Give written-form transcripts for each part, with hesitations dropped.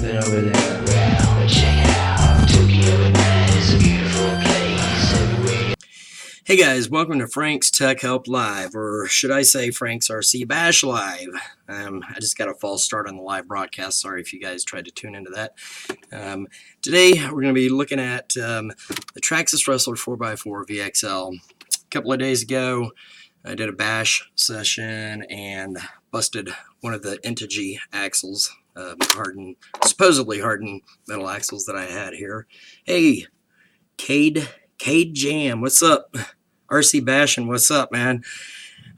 something over there. Well, check it out. Tokyo is a beautiful place. Hey guys, welcome to Frank's Tech Help Live, or should I say Frank's RC Bash Live. I just got a false start on the live broadcast. Sorry if you guys tried to tune into that. Today we're going to be looking at the Traxxas Rustler 4x4 VXL. A couple of days ago I did a bash session and busted one of the Integy axles, supposedly hardened metal axles that I had here. Hey, Cade Jam, what's up? RC Bashing, what's up, man?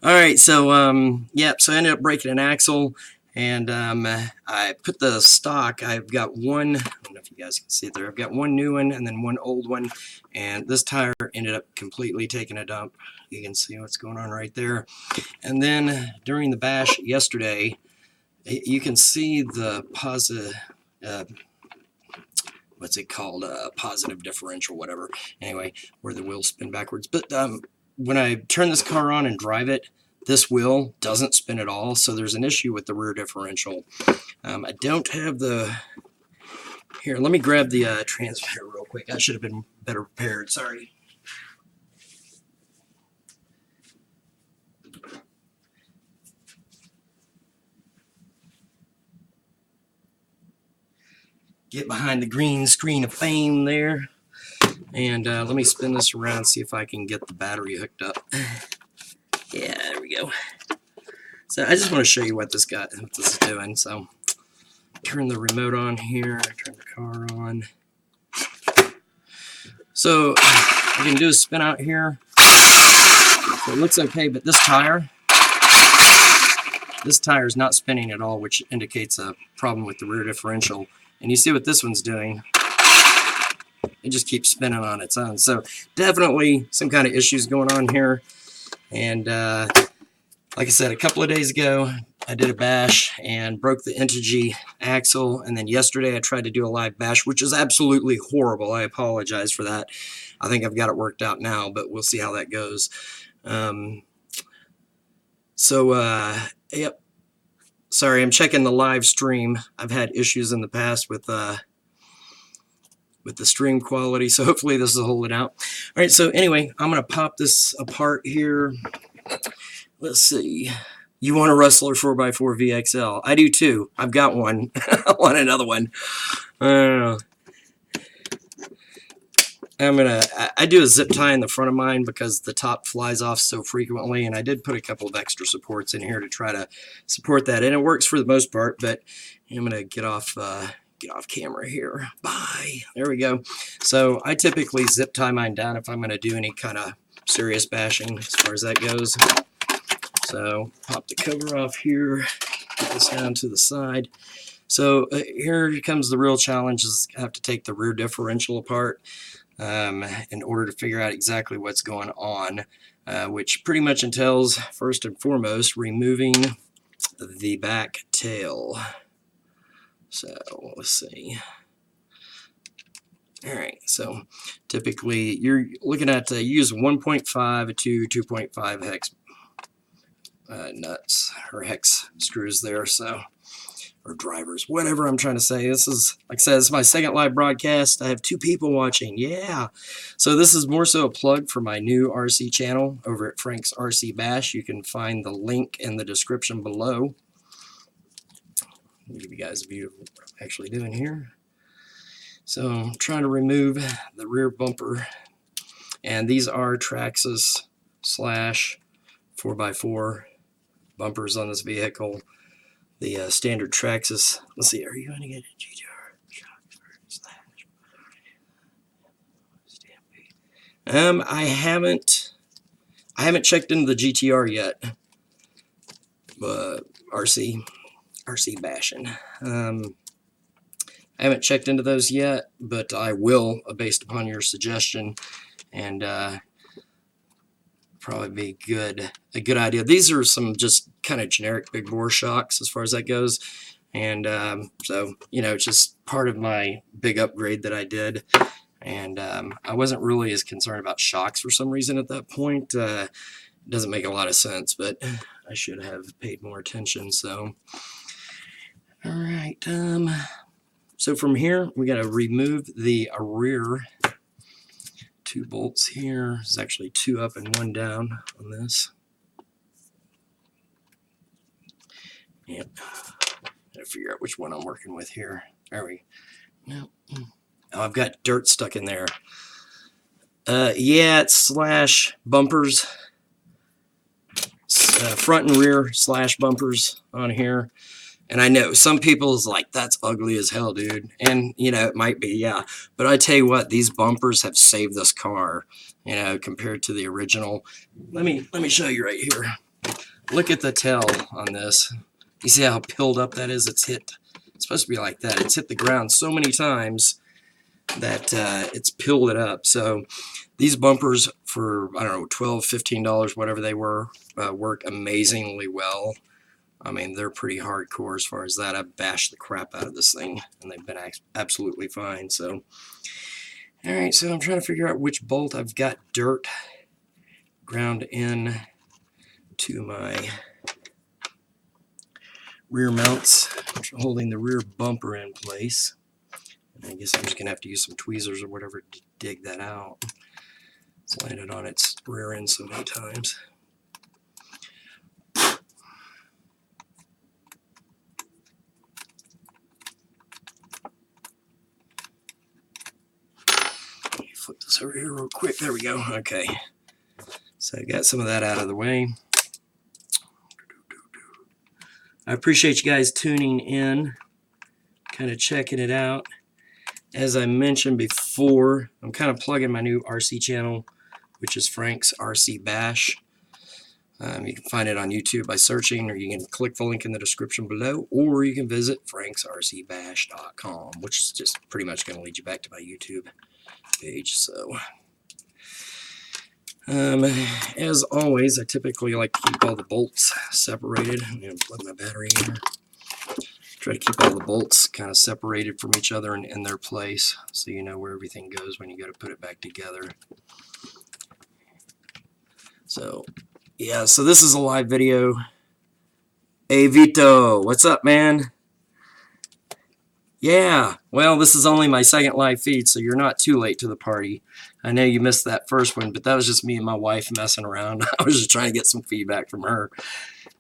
All right, so so I ended up breaking an axle, and I put the stock. I've got one. I don't know if you guys can see it there. I've got one new one and then one old one, and this tire ended up completely taking a dump. You can see what's going on right there. And then during the bash yesterday, you can see the positive. What's it called? Positive differential, whatever. Anyway, where the wheels spin backwards. But when I turn this car on and drive it, this wheel doesn't spin at all. So there's an issue with the rear differential. I don't have the... Here, let me grab the transmitter real quick. I should have been better prepared. Sorry. Get behind the green screen of fame there, and let me spin this around, see if I can get the battery hooked up. Yeah, there we go. So I just want to show you what this is doing. So turn the remote on here, turn the car on. So I can do a spin out here. So it looks okay, but this tire is not spinning at all, which indicates a problem with the rear differential. And you see what this one's doing. It just keeps spinning on its own. So definitely some kind of issues going on here. And like I said, a couple of days ago, I did a bash and broke the Integy axle. And then yesterday I tried to do a live bash, which is absolutely horrible. I apologize for that. I think I've got it worked out now, but we'll see how that goes. Yep. Sorry, I'm checking the live stream. I've had issues in the past with the stream quality, so hopefully this will hold it out. All right, so anyway, I'm going to pop this apart here. Let's see. You want a Rustler 4x4 VXL? I do too. I've got one. I want another one. I do a zip tie in the front of mine because the top flies off so frequently, and I did put a couple of extra supports in here to try to support that, and it works for the most part. But I'm gonna get off camera here. Bye. There we go. So I typically zip tie mine down if I'm gonna do any kind of serious bashing as far as that goes. So pop the cover off here, get this down to the side. So here comes the real challenge: is I have to take the rear differential apart. In order to figure out exactly what's going on, which pretty much entails, first and foremost, removing the back tail. So let's see. All right, so typically you're looking at use 1.5 to 2.5 hex nuts or hex screws there. So, or drivers, whatever I'm trying to say. This is, like I said, this is my second live broadcast. I have 2 people watching. Yeah. So this is more so a plug for my new RC channel over at Frank's RC Bash. You can find the link in the description below. I'll give you guys a view of what I'm actually doing here. So I'm trying to remove the rear bumper. And these are Traxxas / 4x4 bumpers on this vehicle. The standard Traxxas. Let's see, are you going to get a GTR? I haven't checked into the GTR yet. But RC bashing. I haven't checked into those yet, but I will, based upon your suggestion, and probably be a good idea. These are some just kind of generic big bore shocks as far as that goes, and so you know, it's just part of my big upgrade that I did, and I wasn't really as concerned about shocks for some reason at that point. It doesn't make a lot of sense, but I should have paid more attention. So all right, So from here, we got to remove the rear 2 bolts here. There's actually 2 up and 1 down on this. Yep. Gotta figure out which one I'm working with here. There we go. Oh, I've got dirt stuck in there. Yeah, it's slash bumpers. Front and rear slash bumpers on here. And I know some people's like, that's ugly as hell, dude. And, you know, it might be, yeah. But I tell you what, these bumpers have saved this car, you know, compared to the original. Let me show you right here. Look at the tail on this. You see how pilled up that is? It's supposed to be like that. It's hit the ground so many times that it's pilled it up. So these bumpers for, I don't know, $12, $15, whatever they were, work amazingly well. I mean, they're pretty hardcore as far as that. I've bashed the crap out of this thing, and they've been absolutely fine. So, all right, so I'm trying to figure out which bolt I've got dirt ground in to my rear mounts, holding the rear bumper in place. And I guess I'm just going to have to use some tweezers or whatever to dig that out. It's landed on its rear end so many times. Flip this over here real quick. There we go. Okay. So I got some of that out of the way. I appreciate you guys tuning in, kind of checking it out. As I mentioned before, I'm kind of plugging my new RC channel, which is Frank's RC Bash. You can find it on YouTube by searching, or you can click the link in the description below, or you can visit franksrcbash.com, which is just pretty much going to lead you back to my YouTube page. So, as always, I typically like to keep all the bolts separated. I'm going to plug my battery in here. Try to keep all the bolts kind of separated from each other and in their place, so you know where everything goes when you go to put it back together. So, yeah, so this is a live video. Hey, Vito, what's up, man? Yeah, well, this is only my second live feed, so you're not too late to the party. I know you missed that first one, but that was just me and my wife messing around. I was just trying to get some feedback from her.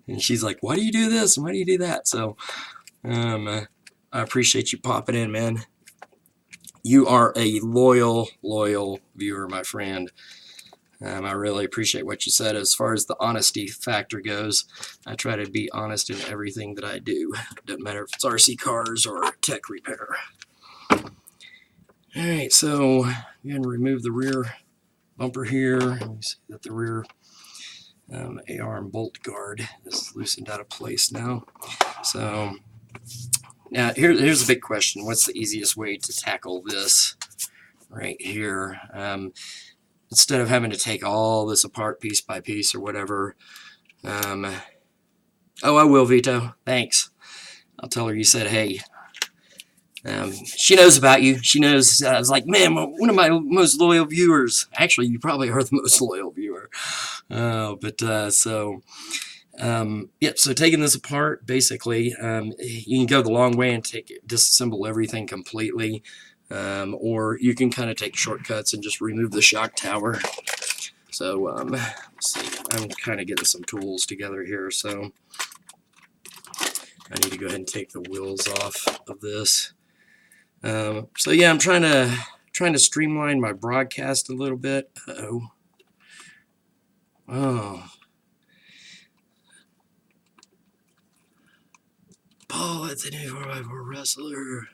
And she's like, why do you do this? And why do you do that? So, I appreciate you popping in, man. You are a loyal viewer, my friend. I really appreciate what you said. As far as the honesty factor goes, I try to be honest in everything that I do. Doesn't matter if it's RC cars or tech repair. Alright, so I'm going to remove the rear bumper here. Let me see that the rear A-arm bolt guard is loosened out of place now. So now here's a big question. What's the easiest way to tackle this right here? Instead of having to take all this apart piece by piece or whatever. Oh, I will, Vito. Thanks. I'll tell her you said hey. She knows about you. She knows. I was like, man, one of my most loyal viewers. Actually, you probably are the most loyal viewer. Yep, so taking this apart, basically, you can go the long way and disassemble everything completely. Or you can kind of take shortcuts and just remove the shock tower. So, let's see. I'm kind of getting some tools together here, so I need to go ahead and take the wheels off of this. So yeah, I'm trying to streamline my broadcast a little bit. Uh-oh. Oh. Paul, that's a new 4x4 Rustler.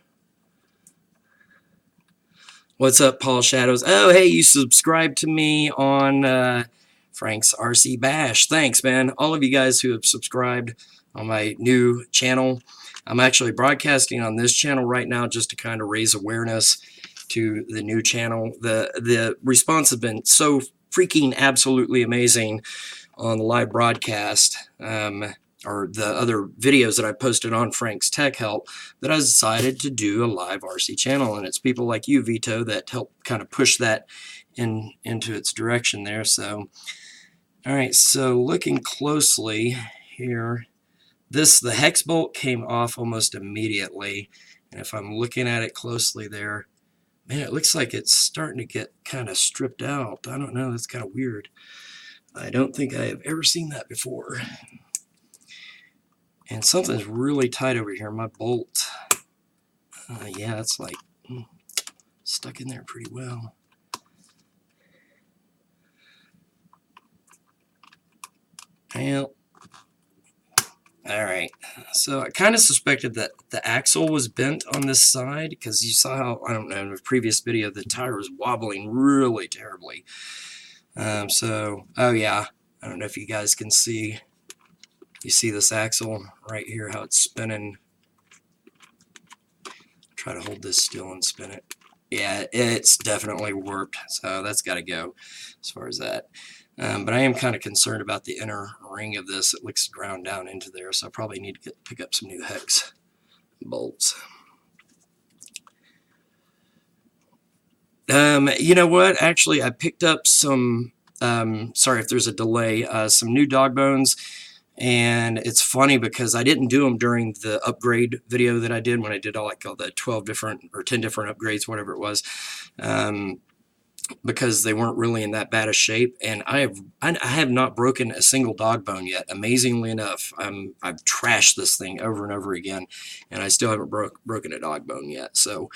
What's up, Paul Shadows? Oh, hey, you subscribed to me on Frank's RC Bash. Thanks, man. All of you guys who have subscribed on my new channel. I'm actually broadcasting on this channel right now just to kind of raise awareness to the new channel. The response has been so freaking absolutely amazing on the live broadcast. Or the other videos that I posted on Frank's Tech Help, that I decided to do a live RC channel. And it's people like you, Vito, that help kind of push that into its direction there. So, all right, so looking closely here, the hex bolt came off almost immediately. And if I'm looking at it closely there, man, it looks like it's starting to get kind of stripped out. I don't know, that's kind of weird. I don't think I have ever seen that before. And something's really tight over here. My bolt, yeah, it's like stuck in there pretty well. Well, all right. So I kind of suspected that the axle was bent on this side because you saw how, I don't know, in the previous video, the tire was wobbling really terribly. Oh yeah, I don't know if you guys can see. You see this axle right here, how it's spinning. Try to hold this still and spin it. Yeah, it's definitely warped, so that's got to go as far as that. But I am kind of concerned about the inner ring of this. It looks ground down into there, so I probably need to pick up some new hex bolts. You know what? Actually, I picked up some, sorry if there's a delay, some new dog bones. And it's funny because I didn't do them during the upgrade video that I did when I did all the 12 different or 10 different upgrades, whatever it was, because they weren't really in that bad a shape. And I have not broken a single dog bone yet. Amazingly enough, I've trashed this thing over and over again, and I still haven't broken a dog bone yet. So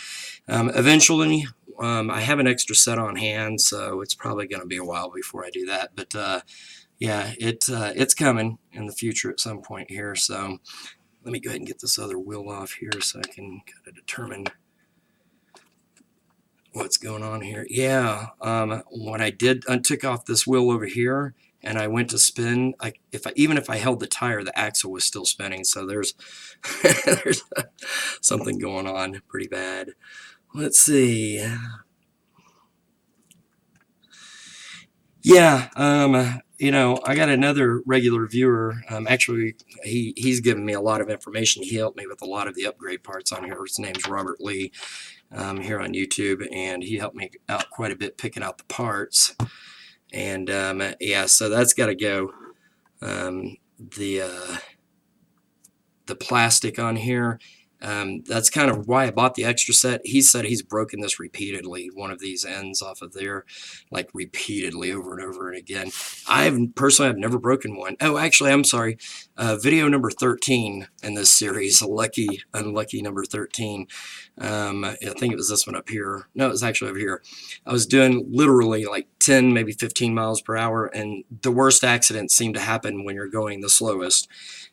eventually, I have an extra set on hand, so it's probably going to be a while before I do that. But yeah, it's coming in the future at some point here. So let me go ahead and get this other wheel off here so I can kind of determine what's going on here. Yeah, when I took off this wheel over here and I went to spin, even if I held the tire, the axle was still spinning. So there's there's something going on pretty bad. Let's see. Yeah, you know, I got another regular viewer. Actually, he's given me a lot of information. He helped me with a lot of the upgrade parts on here. His name's Robert Lee, here on YouTube, and he helped me out quite a bit picking out the parts. And yeah, so that's got to go. The plastic on here. That's kind of why I bought the extra set. He said he's broken this repeatedly, one of these ends off of there, like repeatedly over and over and again. Personally, I've never broken one. Oh, actually, I'm sorry. Video number 13 in this series, unlucky number 13. I think it was this one up here. No, it was actually over here. I was doing literally like 10, maybe 15 miles per hour, and the worst accidents seem to happen when you're going the slowest.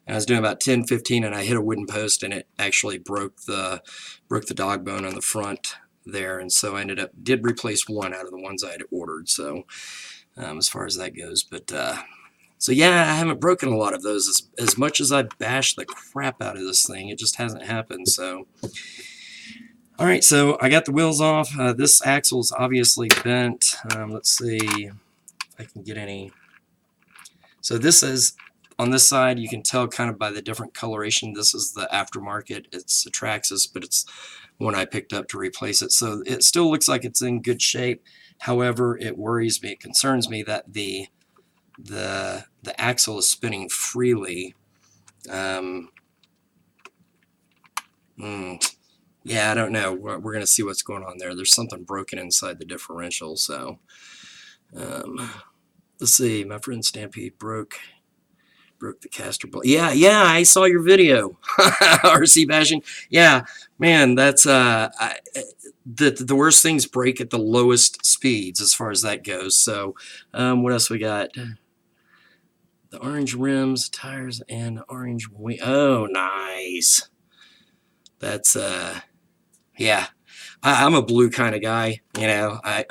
And I was doing about 10, 15, and I hit a wooden post, and it actually broke the dog bone on the front there. And so I did replace one out of the ones I had ordered. So as far as that goes, but so yeah, I haven't broken a lot of those. As much as I bashed the crap out of this thing, it just hasn't happened. So all right, so I got the wheels off. This axle is obviously bent. Let's see if I can get any. So this is, on this side, you can tell kind of by the different coloration. This is the aftermarket. It's a Traxxas, but it's one I picked up to replace it. So it still looks like it's in good shape. However, it worries me, it concerns me that the axle is spinning freely. Yeah, I don't know. We're going to see what's going on there. There's something broken inside the differential. So let's see. My friend Stampede broke the caster bolt. Yeah, I saw your video. RC bashing. Yeah, man, that's the worst things break at the lowest speeds as far as that goes. So what else we got? The orange rims, tires, and orange wing. Oh, nice. That's yeah, I'm a blue kind of guy. You know, I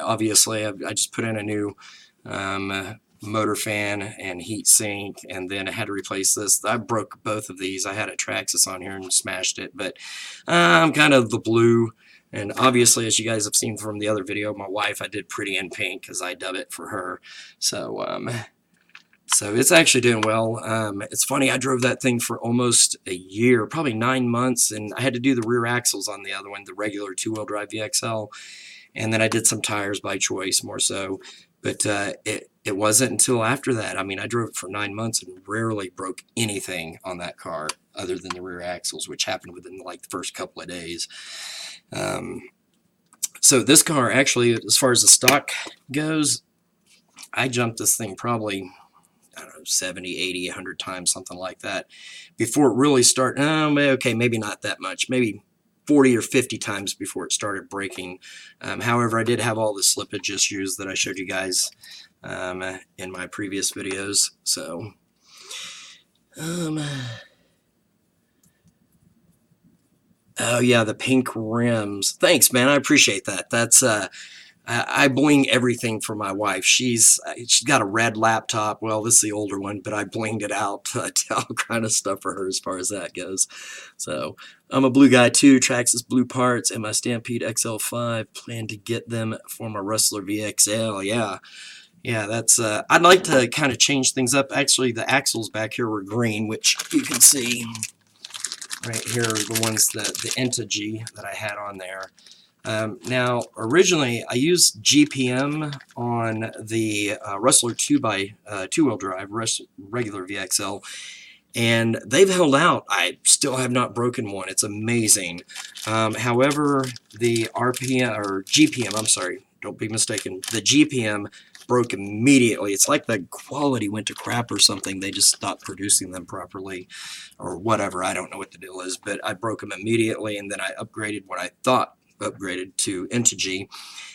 just put in a new motor fan and heat sink, and then I had to replace this. I broke both of these. I had a Traxxas on here and smashed it, but I'm kind of the blue. And obviously, as you guys have seen from the other video, my wife, I did pretty in pink because I dub it for her. So so it's actually doing well. It's funny, I drove that thing for almost a year, probably 9 months, and I had to do the rear axles on the other one, the regular 2-wheel drive VXL, and then I did some tires by choice more so. But it wasn't until after that. I mean, I drove it for 9 months and rarely broke anything on that car other than the rear axles, which happened within like the first couple of days. So this car actually, as far as the stock goes, I jumped this thing probably, I don't know, 70, 80, 100 times, something like that, before it really started. Okay, maybe not that much, maybe 40 or 50 times before it started breaking. However, I did have all the slippage issues that I showed you guys in my previous videos. So, oh yeah, the pink rims. Thanks, man. I appreciate that. That's I bling everything for my wife. She's got a red laptop. Well, this is the older one, but I blinged it out to all kind of stuff for her as far as that goes. So I'm a blue guy too. Traxxas blue parts and my Stampede XL5. Plan to get them for my Rustler VXL. Yeah, that's. I'd like to kind of change things up. Actually, the axles back here were green, which you can see right here are the ones that the Integy that I had on there. Now, originally, I used GPM on the Rustler 2x2-wheel drive, regular VXL, and they've held out. I still have not broken one. It's amazing. However, the RPM, or GPM, I'm sorry, don't be mistaken, the GPM broke immediately. It's like the quality went to crap or something. They just stopped producing them properly or whatever. I don't know what the deal is, but I broke them immediately, and then I upgraded what I thought upgraded to Integy,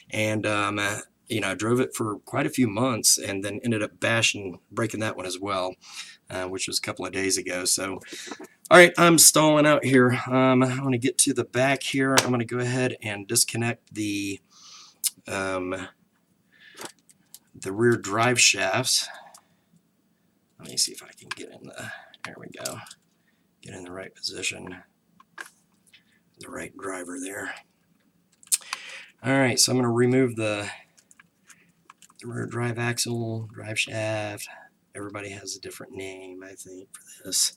and you know, I drove it for quite a few months and then ended up breaking that one as well, which was a couple of days ago. So all right, I'm stalling out here. I'm going to get to the back here. I'm going to go ahead and disconnect the rear drive shafts. Let me see if I can get in there we go, get in the right position, the right driver there. All right, so I'm going to remove the rear drive axle, drive shaft. Everybody has a different name, I think, for this.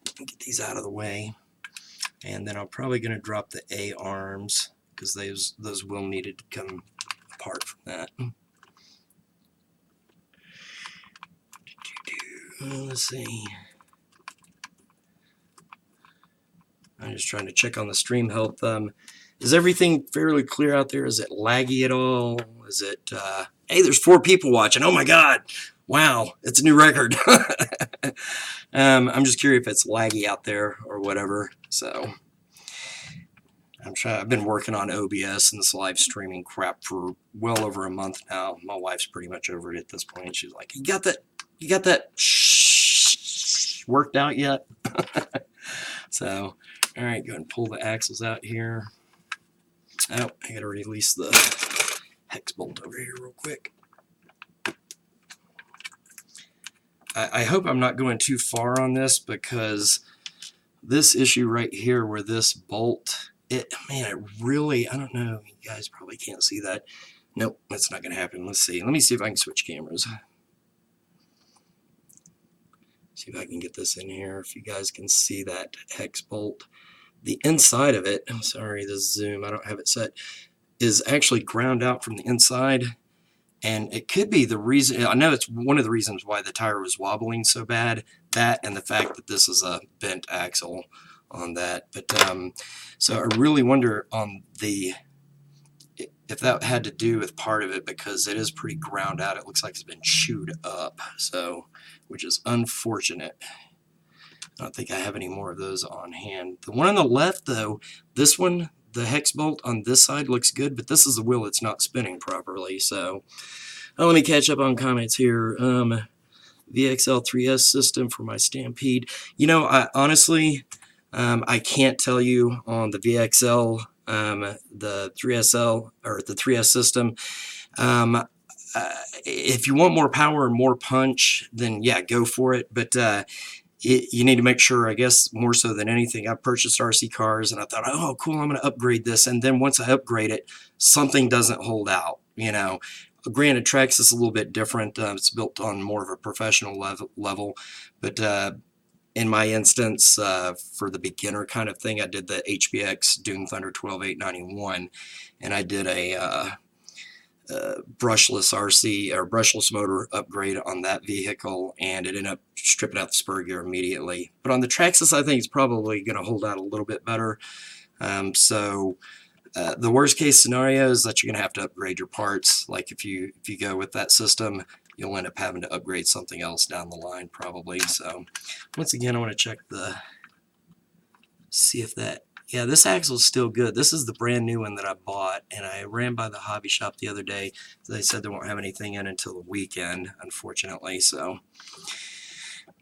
Get these out of the way. And then I'm probably going to drop the A-arms because those will need to come apart from that. Let's see. I'm just trying to check on the stream health. Is everything fairly clear out there? Is it laggy at all? Is it, hey, there's 4 people watching. Oh my God. Wow. It's a new record. I'm just curious if it's laggy out there or whatever. So I've been working on OBS and this live streaming crap for well over a month now. My wife's pretty much over it at this point. She's like, you got that worked out yet? So, all right, go ahead and pull the axles out here. Oh, I gotta release the hex bolt over here real quick. I hope I'm not going too far on this, because this issue right here where this bolt, it really, I don't know, you guys probably can't see that. Nope, that's not gonna happen. Let's see. Let me see if I can switch cameras. See if I can get this in here, if you guys can see that hex bolt. The inside of it, I'm sorry, the zoom, I don't have it set, is actually ground out from the inside. And it could be the reason, I know it's one of the reasons why the tire was wobbling so bad, that and the fact that this is a bent axle on that. But so I really wonder on if that had to do with part of it, because it is pretty ground out. It looks like it's been chewed up, so, which is unfortunate. I don't think I have any more of those on hand. The one on the left, though, this one, the hex bolt on this side looks good, but this is the wheel that's not spinning properly. So let me catch up on comments here. VXL 3S system for my Stampede. You know, honestly, I can't tell you on the VXL, the 3SL or the 3S system. If you want more power and more punch, then yeah, go for it. But you need to make sure, I guess, more so than anything, I purchased RC cars and I thought, oh, cool, I'm going to upgrade this. And then once I upgrade it, something doesn't hold out, you know. Granted, Traxxas is a little bit different. It's built on more of a professional level. But in my instance, for the beginner kind of thing, I did the HBX Doom Thunder 12891. And I did a brushless RC or brushless motor upgrade on that vehicle, and it ended up stripping out the spur gear immediately. But on the Traxxas, I think it's probably going to hold out a little bit better. The worst case scenario is that you're going to have to upgrade your parts. Like if you go with that system, you'll end up having to upgrade something else down the line probably. So once again, I want to check see if that, yeah, this axle is still good. This is the brand new one that I bought, and I ran by the hobby shop the other day. They said they won't have anything in until the weekend, unfortunately. So,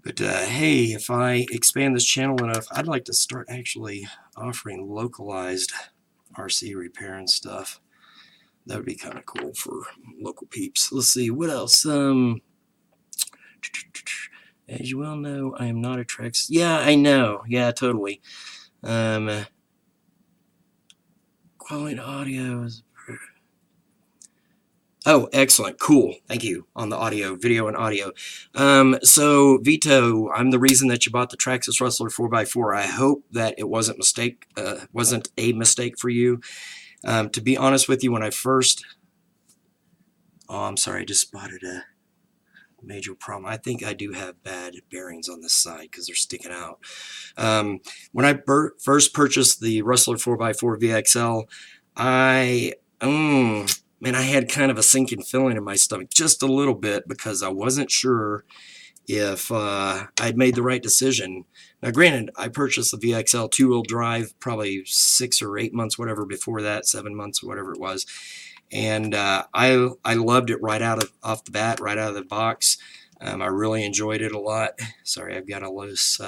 but hey, if I expand this channel enough, I'd like to start actually offering localized RC repair and stuff. That would be kind of cool for local peeps. Let's see, what else? As you well know, I am not a Traxxas. Yeah, I know. Yeah, totally. Quality audio is... Oh, excellent. Cool. Thank you on the audio, video and audio. So, Vito, I'm the reason that you bought the Traxxas Rustler 4x4. I hope that it wasn't a mistake for you. To be honest with you, when I first... Oh, I'm sorry. I just spotted a major problem. I think I do have bad bearings on this side because they're sticking out. When I first purchased the Rustler 4x4 VXL, man, I had kind of a sinking feeling in my stomach, just a little bit, because I wasn't sure if I'd made the right decision. Now, granted, I purchased the VXL two-wheel drive probably 6 or 8 months, whatever, before that, 7 months, whatever it was. And I loved it right off the bat, right out of the box. I really enjoyed it a lot. Sorry, I've got a loose,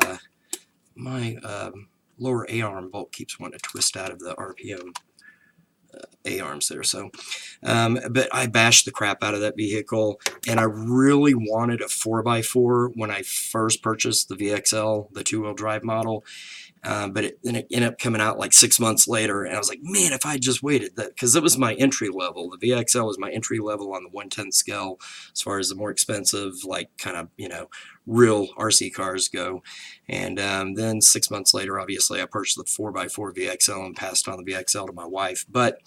my lower A-arm bolt keeps wanting to twist out of the RPM A-arms there. So, but I bashed the crap out of that vehicle, and I really wanted a 4x4 when I first purchased the VXL, the two-wheel drive model. But then it ended up coming out like 6 months later, and I was like, man, if I just waited, that, because it was my entry level. The VXL was my entry level on the 1/10 scale as far as the more expensive, like kind of, real RC cars go. And then 6 months later, obviously, I purchased the 4x4 VXL and passed on the VXL to my wife. But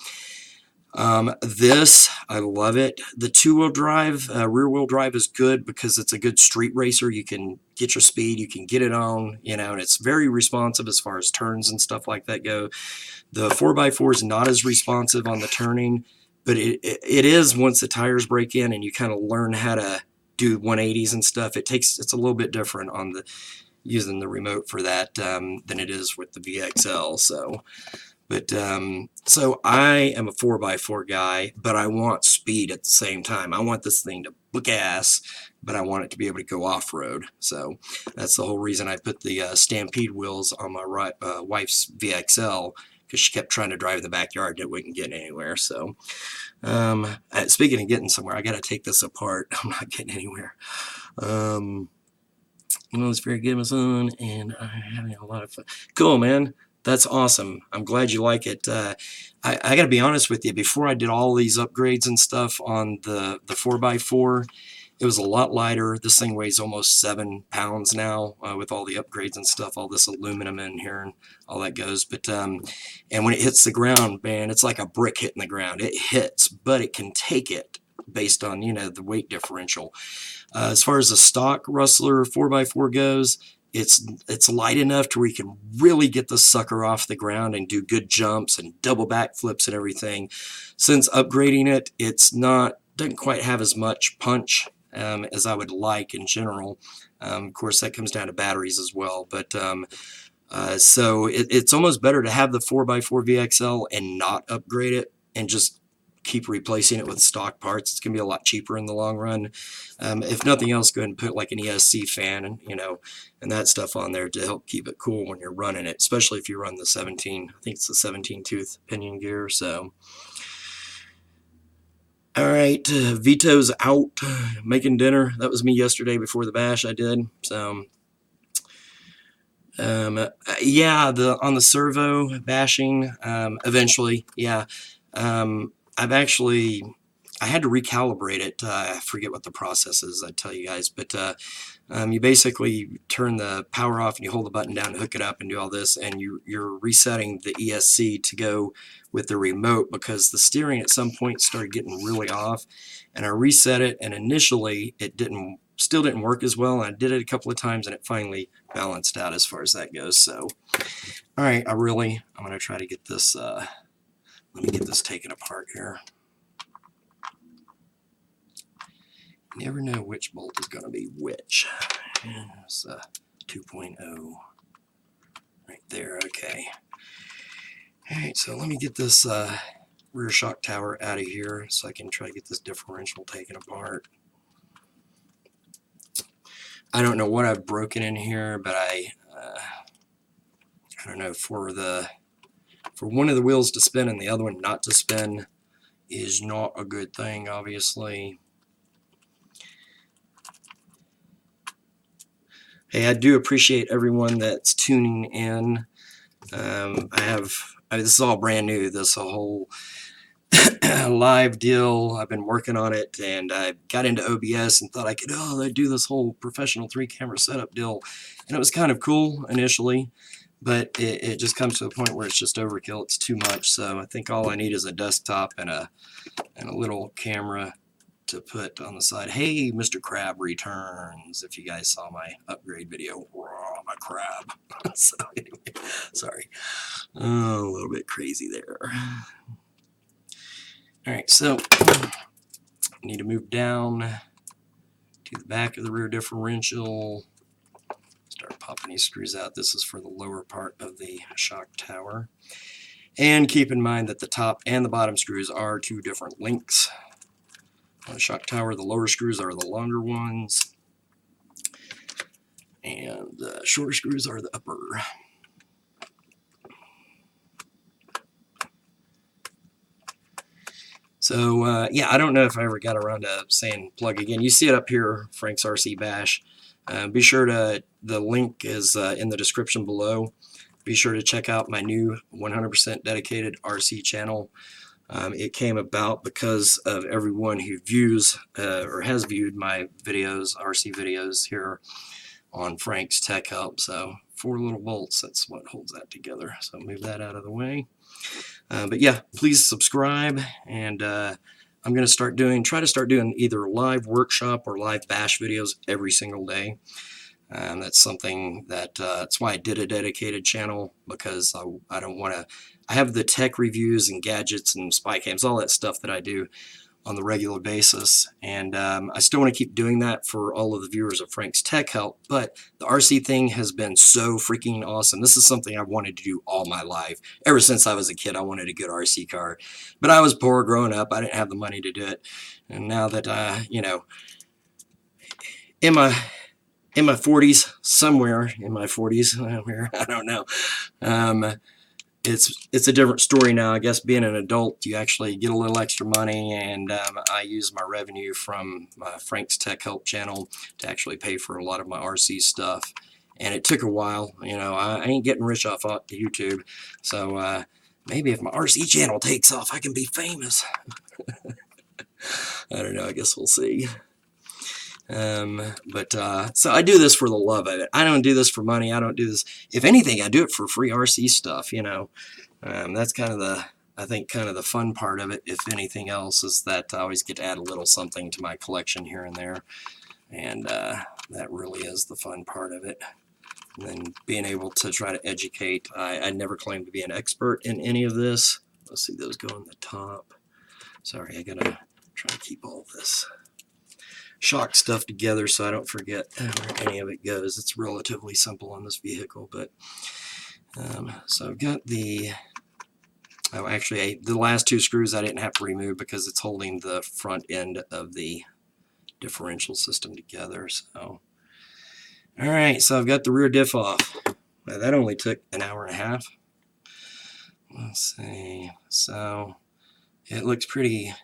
this, I love it. The two-wheel drive, rear-wheel drive is good because it's a good street racer. You can get your speed, you can get it on, and it's very responsive as far as turns and stuff like that go. The 4x4 is not as responsive on the turning, but it is once the tires break in and you kind of learn how to do 180s and stuff. It's a little bit different on using the remote for that than it is with the VXL. So I am a 4x4 guy, but I want speed at the same time. I want this thing to book ass, but I want it to be able to go off-road. So that's the whole reason I put the Stampede wheels on my wife's VXL, because she kept trying to drive in the backyard and it wouldn't get anywhere. So speaking of getting somewhere, I got to take this apart. I'm not getting anywhere. It's very good, my son, and I'm having a lot of fun. Cool, man. That's awesome. I'm glad you like it. I got to be honest with you. Before I did all these upgrades and stuff on the 4x4, it was a lot lighter. This thing weighs almost 7 pounds now with all the upgrades and stuff, all this aluminum in here and all that goes. But and when it hits the ground, man, it's like a brick hitting the ground. It hits, but it can take it based on, the weight differential. As far as the stock Rustler 4x4 goes, it's light enough to where you can really get the sucker off the ground and do good jumps and double backflips and everything. Since upgrading it, doesn't quite have as much punch as I would like in general. Of course, that comes down to batteries as well. But so it's almost better to have the 4x4 VXL and not upgrade it and just keep replacing it with stock parts. It's going to be a lot cheaper in the long run. If nothing else, go ahead and put like an ESC fan and, and that stuff on there to help keep it cool when you're running it, especially if you run the 17, I think it's the 17 tooth pinion gear. So, all right, Vito's out making dinner. That was me yesterday before the bash I did. So, yeah, on the servo bashing, eventually, yeah. I had to recalibrate it. I forget what the process is, I'd tell you guys, but you basically turn the power off and you hold the button down to hook it up and do all this, and you're resetting the ESC to go with the remote, because the steering at some point started getting really off, and I reset it, and initially it still didn't work as well, and I did it a couple of times and it finally balanced out as far as that goes. So all right, I'm going to try to get this, let me get this taken apart here. You never know which bolt is going to be which. It's 2.0 right there. Okay. All right, so let me get this rear shock tower out of here so I can try to get this differential taken apart. I don't know what I've broken in here, but I don't know, for one of the wheels to spin and the other one not to spin is not a good thing, obviously. Hey, I do appreciate everyone that's tuning in. This is all brand new, this whole live deal. I've been working on it, and I got into OBS and thought I could do this whole professional 3-camera setup deal, and it was kind of cool initially, but it just comes to a point where it's just overkill. It's too much. So I think all I need is a desktop and a little camera to put on the side. Hey, Mr. Crab returns. If you guys saw my upgrade video, my crab. So anyway, sorry, a little bit crazy there. All right, so I need to move down to the back of the rear differential. Start popping these screws out. This is for the lower part of the shock tower. And keep in mind that the top and the bottom screws are 2 different lengths. On the shock tower, the lower screws are the longer ones, and the shorter screws are the upper. So yeah, I don't know if I ever got around to saying plug again. You see it up here, Frank's RC Bash. Be sure to, the link is in the description below. Be sure to check out my new 100% dedicated RC channel. It came about because of everyone who views or has viewed my videos, RC videos here on Frank's Tech Help. So 4 little bolts, that's what holds that together. So move that out of the way. But yeah, please subscribe, and I'm going to try to start doing either live workshop or live bash videos every single day. That's something that, that's why I did a dedicated channel, because I don't want to, I have the tech reviews and gadgets and spy cams, all that stuff that I do on the regular basis, and I still want to keep doing that for all of the viewers of Frank's Tech Help, but the RC thing has been so freaking awesome. This is something I've wanted to do all my life. Ever since I was a kid, I wanted a good RC car, but I was poor growing up. I didn't have the money to do it, and now that, you know, in my 40s, somewhere in my 40s, I don't know, it's a different story now. I guess being an adult, you actually get a little extra money, and I use my revenue from Frank's Tech Help channel to actually pay for a lot of my RC stuff. And it took a while. You know, I ain't getting rich off YouTube, so maybe if my RC channel takes off, I can be famous. I don't know. I guess we'll see. So I do this for the love of it. I don't do this for money. I don't do this. If anything, I do it for free RC stuff, you know. That's kind of the, I think, kind of the fun part of it, if anything else, is that I always get to add a little something to my collection here and there. And that really is the fun part of it. And then being able to try to educate. I never claimed to be an expert in any of this. Let's see, those go on the top. Sorry, I gotta try to keep all this shock stuff together so I don't forget where any of it goes. It's relatively simple on this vehicle, but so I've got the, oh, actually the last 2 screws I didn't have to remove because it's holding the front end of the differential system together. So all right, so I've got the rear diff off. Now, that only took an hour and a half. Let's see, so it looks pretty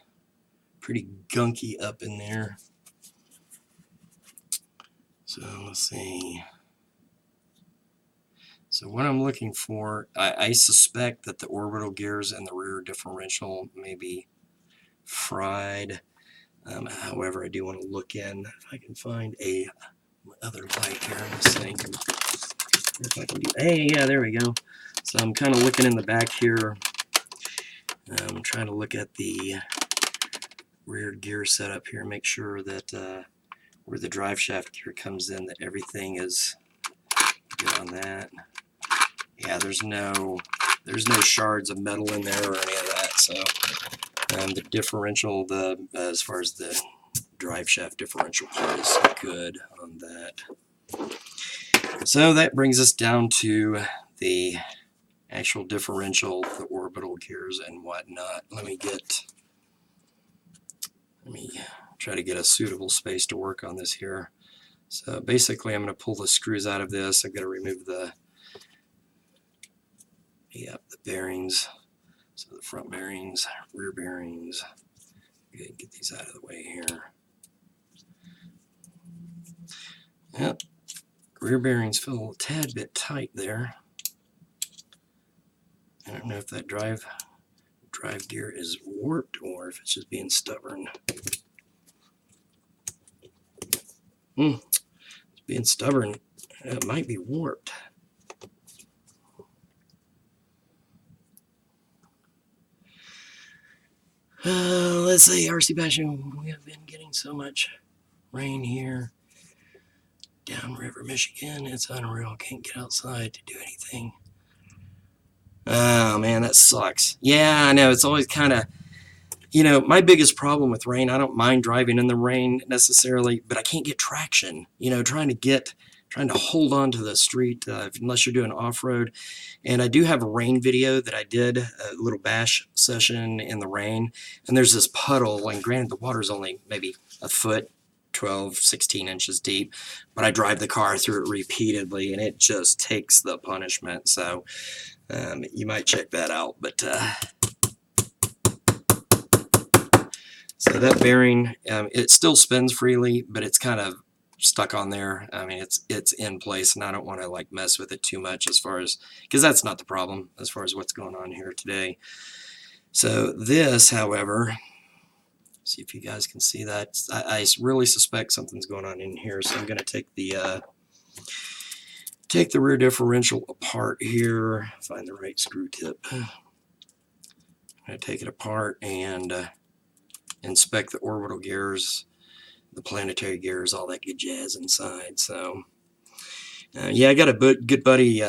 gunky up in there. So let's see. So what I'm looking for, I suspect that the orbital gears and the rear differential may be fried. However, I do want to look in if I can find a other light here. Let's see if I can do. Hey, yeah, there we go. So I'm kind of looking in the back here. I'm trying to look at the rear gear setup here, make sure that where the drive shaft gear comes in, that everything is good on that. Yeah, there's no shards of metal in there or any of that. So the differential, as far as the drive shaft differential part is good on that. So that brings us down to the actual differential, the orbital gears and whatnot. Let me try to get a suitable space to work on this here. So basically I'm going to pull the screws out of this. I've got to remove the bearings. So the front bearings, rear bearings. Get these out of the way here. Yep, rear bearings feel a tad bit tight there. I don't know if that drive gear is warped or if it's just being stubborn. It's being stubborn. It might be warped. Let's see, RC Bashing. We have been getting so much rain here. Downriver, Michigan. It's unreal. Can't get outside to do anything. Oh, man, that sucks. Yeah, I know. It's always kind of, my biggest problem with rain, I don't mind driving in the rain necessarily, but I can't get traction. Trying to hold on to the street unless you're doing off-road. And I do have a rain video that I did, a little bash session in the rain. And there's this puddle, and granted the water's only maybe a foot, 12, 16 inches deep, but I drive the car through it repeatedly, and it just takes the punishment. So you might check that out. But so that bearing, it still spins freely, but it's kind of stuck on there. I mean, it's in place, and I don't want to like mess with it too much because that's not the problem as far as what's going on here today. So this, however, see if you guys can see that. I really suspect something's going on in here, so I'm going to take the rear differential apart here, find the right screw tip. I'm going to take it apart and inspect the orbital gears, the planetary gears, all that good jazz inside. So yeah, I got a good buddy,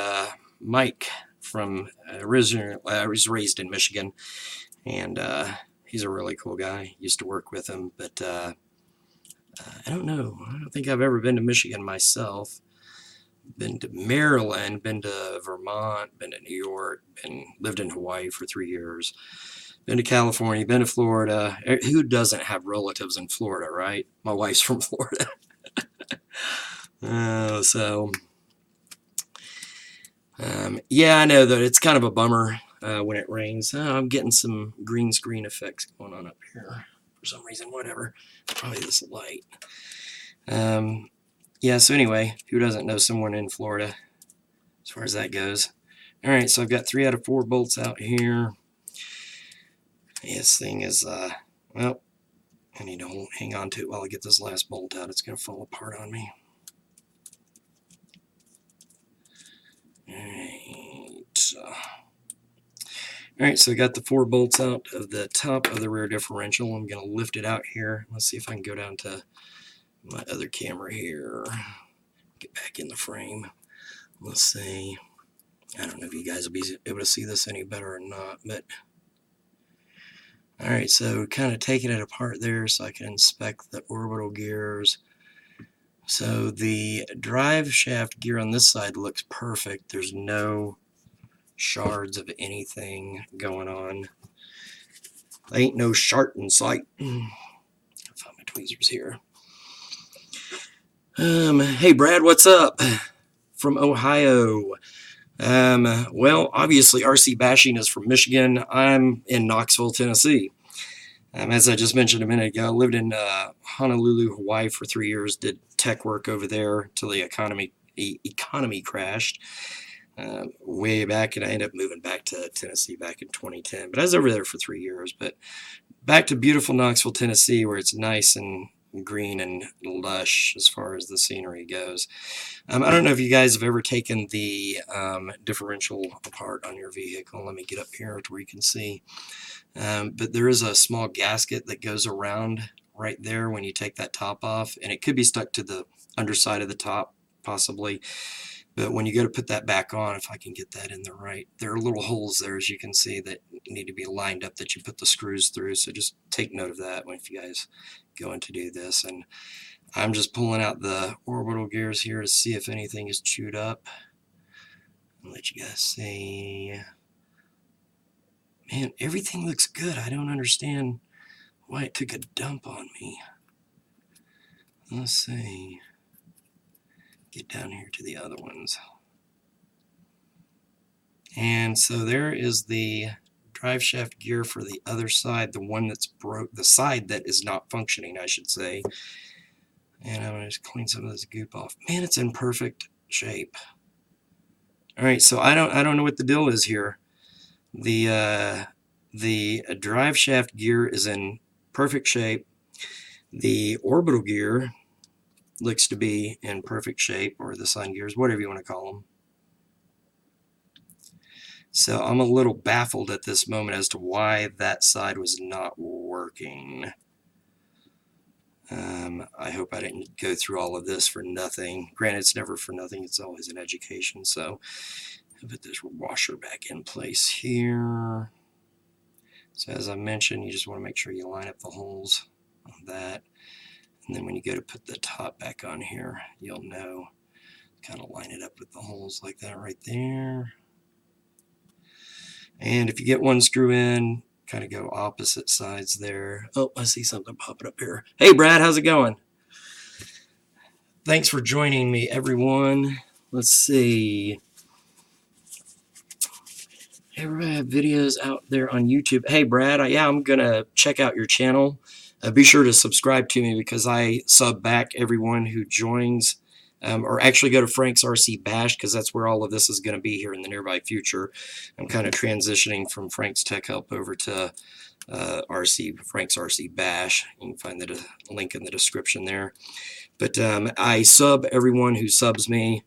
Mike, from I was raised in Michigan, and he's a really cool guy. Used to work with him, but I don't know. I don't think I've ever been to Michigan myself. Been to Maryland, been to Vermont, been to New York, lived in Hawaii for 3 years. Been to California, been to Florida. Who doesn't have relatives in Florida, right? My wife's from Florida. Yeah, I know that it's kind of a bummer when it rains. I'm getting some green screen effects going on up here for some reason, whatever. Probably this light. Yeah, so anyway, who doesn't know someone in Florida as far as that goes? All right, so I've got 3 out of 4 bolts out here. This thing is, well, I need to hang on to it while I get this last bolt out. It's going to fall apart on me. All right, so I got the 4 bolts out of the top of the rear differential. I'm going to lift it out here. Let's see if I can go down to my other camera here. Get back in the frame. Let's see. I don't know if you guys will be able to see this any better or not, but all right, so kind of taking it apart there so I can inspect the orbital gears. So the drive shaft gear on this side looks perfect. There's no shards of anything going on. Ain't no shart in sight. I'll find my tweezers here. Hey Brad, what's up? From Ohio. Well, obviously RC Bashing is from Michigan. I'm in Knoxville, Tennessee. As I just mentioned a minute ago, I lived in Honolulu, Hawaii for 3 years, did tech work over there till the economy crashed. way back, and I ended up moving back to Tennessee back in 2010. But I was over there for 3 years. But back to beautiful Knoxville, Tennessee, where it's nice and green and lush as far as the scenery goes. I don't know if you guys have ever taken the differential apart on your vehicle. Let me get up here to where you can see. But there is a small gasket that goes around right there when you take that top off, and it could be stuck to the underside of the top possibly. But when you go to put that back on, if I can get that in the right, there are little holes there, as you can see, that need to be lined up that you put the screws through. So just take note of that when if you guys go in to do this. And I'm just pulling out the orbital gears here to see if anything is chewed up. I'll let you guys see. Man, everything looks good. I don't understand why it took a dump on me. Let's see. Get down here to the other ones. And so there is the drive shaft gear for the other side, the one that's broke, the side that is not functioning, I should say. And I'm going to just clean some of this goop off. Man, it's in perfect shape. All right, so I don't know what the deal is here. The drive shaft gear is in perfect shape. The orbital gear looks to be in perfect shape, or the sun gears, whatever you want to call them. So I'm a little baffled at this moment as to why that side was not working. I hope I didn't go through all of this for nothing. Granted, it's never for nothing. It's always an education. So I'll put this washer back in place here. So as I mentioned, you just want to make sure you line up the holes on that. And then when you go to put the top back on here, you'll know, kind of line it up with the holes like that right there. And if you get one screw in, kind of go opposite sides there. Oh, I see something popping up here. Hey, Brad, how's it going? Thanks for joining me, everyone. Let's see. Everybody have videos out there on YouTube. Hey, Brad, I'm going to check out your channel. Be sure to subscribe to me because I sub back everyone who joins, or actually go to Frank's RC Bash because that's where all of this is going to be here in the nearby future. I'm kind of transitioning from Frank's Tech Help over to Frank's RC Bash. You can find the link in the description there. But I sub everyone who subs me.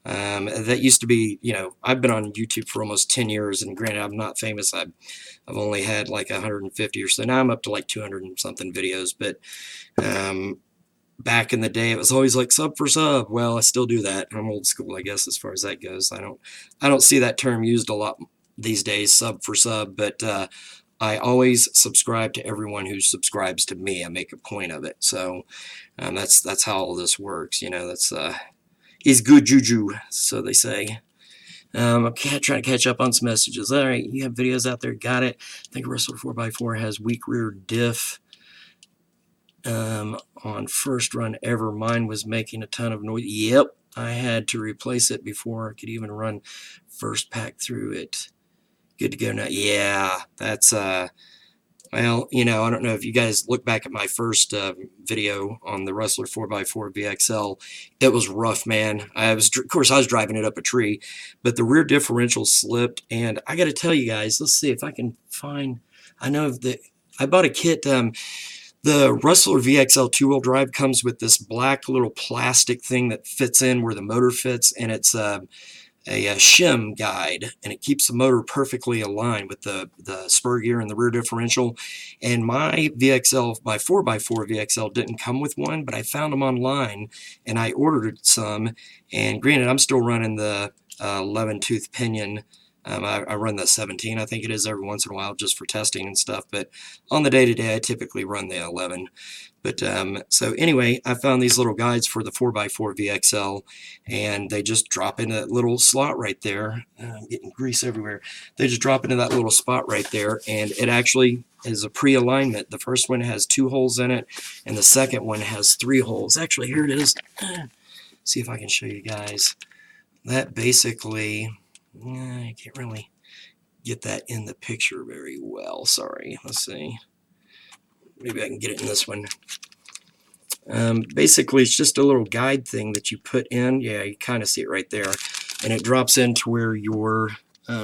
That used to be, I've been on YouTube for almost 10 years, and granted, I'm not famous. I've only had like 150 or so. Now I'm up to like 200 and something videos, but back in the day, it was always like sub for sub. Well, I still do that. I'm old school, I guess, as far as that goes. I don't see that term used a lot these days, sub for sub, but I always subscribe to everyone who subscribes to me. I make a point of it. So that's how all this works. That's is good juju, so they say. I'm trying to catch up on some messages. All right, you have videos out there. Got it. I think Rustler 4x4 has weak rear diff. On first run ever, mine was making a ton of noise. Yep, I had to replace it before I could even run first pack through it. Good to go now. Yeah, that's well, I don't know if you guys look back at my first video on the Rustler 4x4 VXL. It was rough, man. Of course, I was driving it up a tree, but the rear differential slipped, and I got to tell you guys, let's see if I can find. I know I bought a kit. The Rustler VXL two-wheel drive comes with this black little plastic thing that fits in where the motor fits, and it's a shim guide, and it keeps the motor perfectly aligned with the spur gear and the rear differential. And my VXL, my 4x4 VXL didn't come with one, but I found them online and I ordered some. And granted, I'm still running the 11 tooth pinion. I run the 17, I think it is, every once in a while just for testing and stuff. But on the day-to-day, I typically run the 11. But so anyway, I found these little guides for the 4x4 VXL, and they just drop into that little slot right there. I'm getting grease everywhere. They just drop into that little spot right there, and it actually is a pre-alignment. The first one has 2 holes in it, and the second one has 3 holes. Actually, here it is. See if I can show you guys. That basically, I can't really get that in the picture very well. Sorry. Let's see. Maybe I can get it in this one. Basically, it's just a little guide thing that you put in. Yeah, you kind of see it right there. and it drops into where your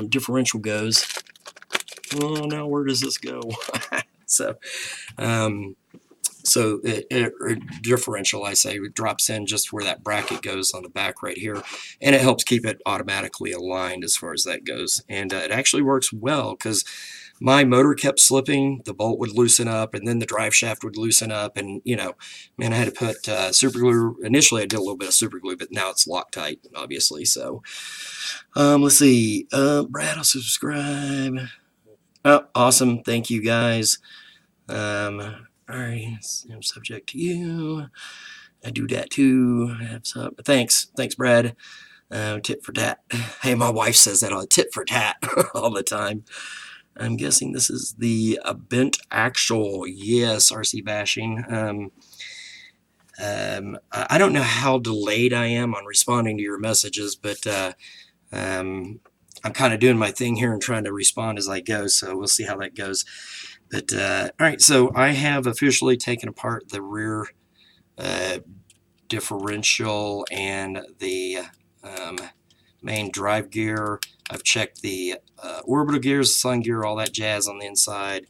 differential goes. Oh, now where does this go? So differential, I say, it drops in just where that bracket goes on the back right here, and it helps keep it automatically aligned as far as that goes. And it actually works well, because my motor kept slipping, the bolt would loosen up, and then the drive shaft would loosen up, and man, I had to put super glue. Initially I did a little bit of super glue, but now it's Loctite, obviously. So let's see, Brad will subscribe. Oh, awesome, thank you guys. All right, I'm subject to you. I do that too. Thanks, Brad. Tit for tat. Hey, my wife says that all tit for tat all the time. I'm guessing this is the bent axle. Yes, RC bashing. I don't know how delayed I am on responding to your messages, but I'm kind of doing my thing here and trying to respond as I go, so we'll see how that goes. But all right, so I have officially taken apart the rear differential and the main drive gear. I've checked the orbital gears, the sun gear, all that jazz on the inside,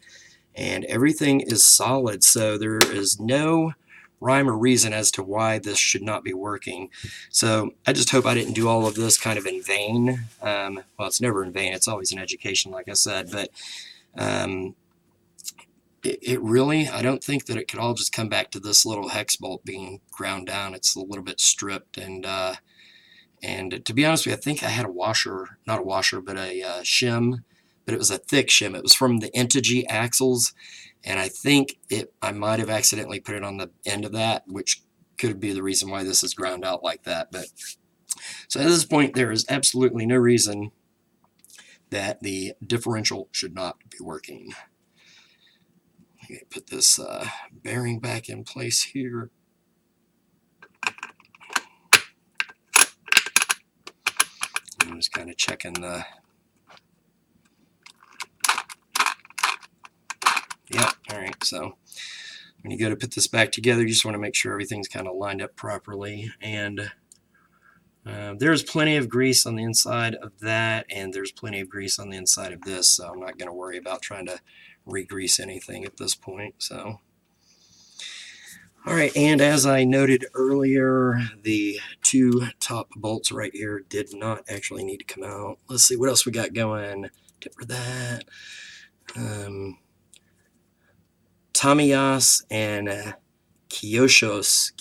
and everything is solid. So there is no rhyme or reason as to why this should not be working. So I just hope I didn't do all of this kind of in vain. Well, it's never in vain. It's always an education, like I said. But it really, I don't think that it could all just come back to this little hex bolt being ground down. It's a little bit stripped, and to be honest with you, I think I had a washer, not a washer, but a shim, but it was a thick shim. It was from the Integy axles, and I think I might have accidentally put it on the end of that, which could be the reason why this is ground out like that. But so at this point, there is absolutely no reason that the differential should not be working. Okay, put this bearing back in place here. I'm just kind of checking the... Yeah, all right, so when you go to put this back together, you just want to make sure everything's kind of lined up properly. And there's plenty of grease on the inside of that, and there's plenty of grease on the inside of this, so I'm not going to worry about trying to re-grease anything at this point. So all right, and as I noted earlier, the two top bolts right here did not actually need to come out. Let's see what else we got going. Tip for that. Tamiyas and Kyoshos.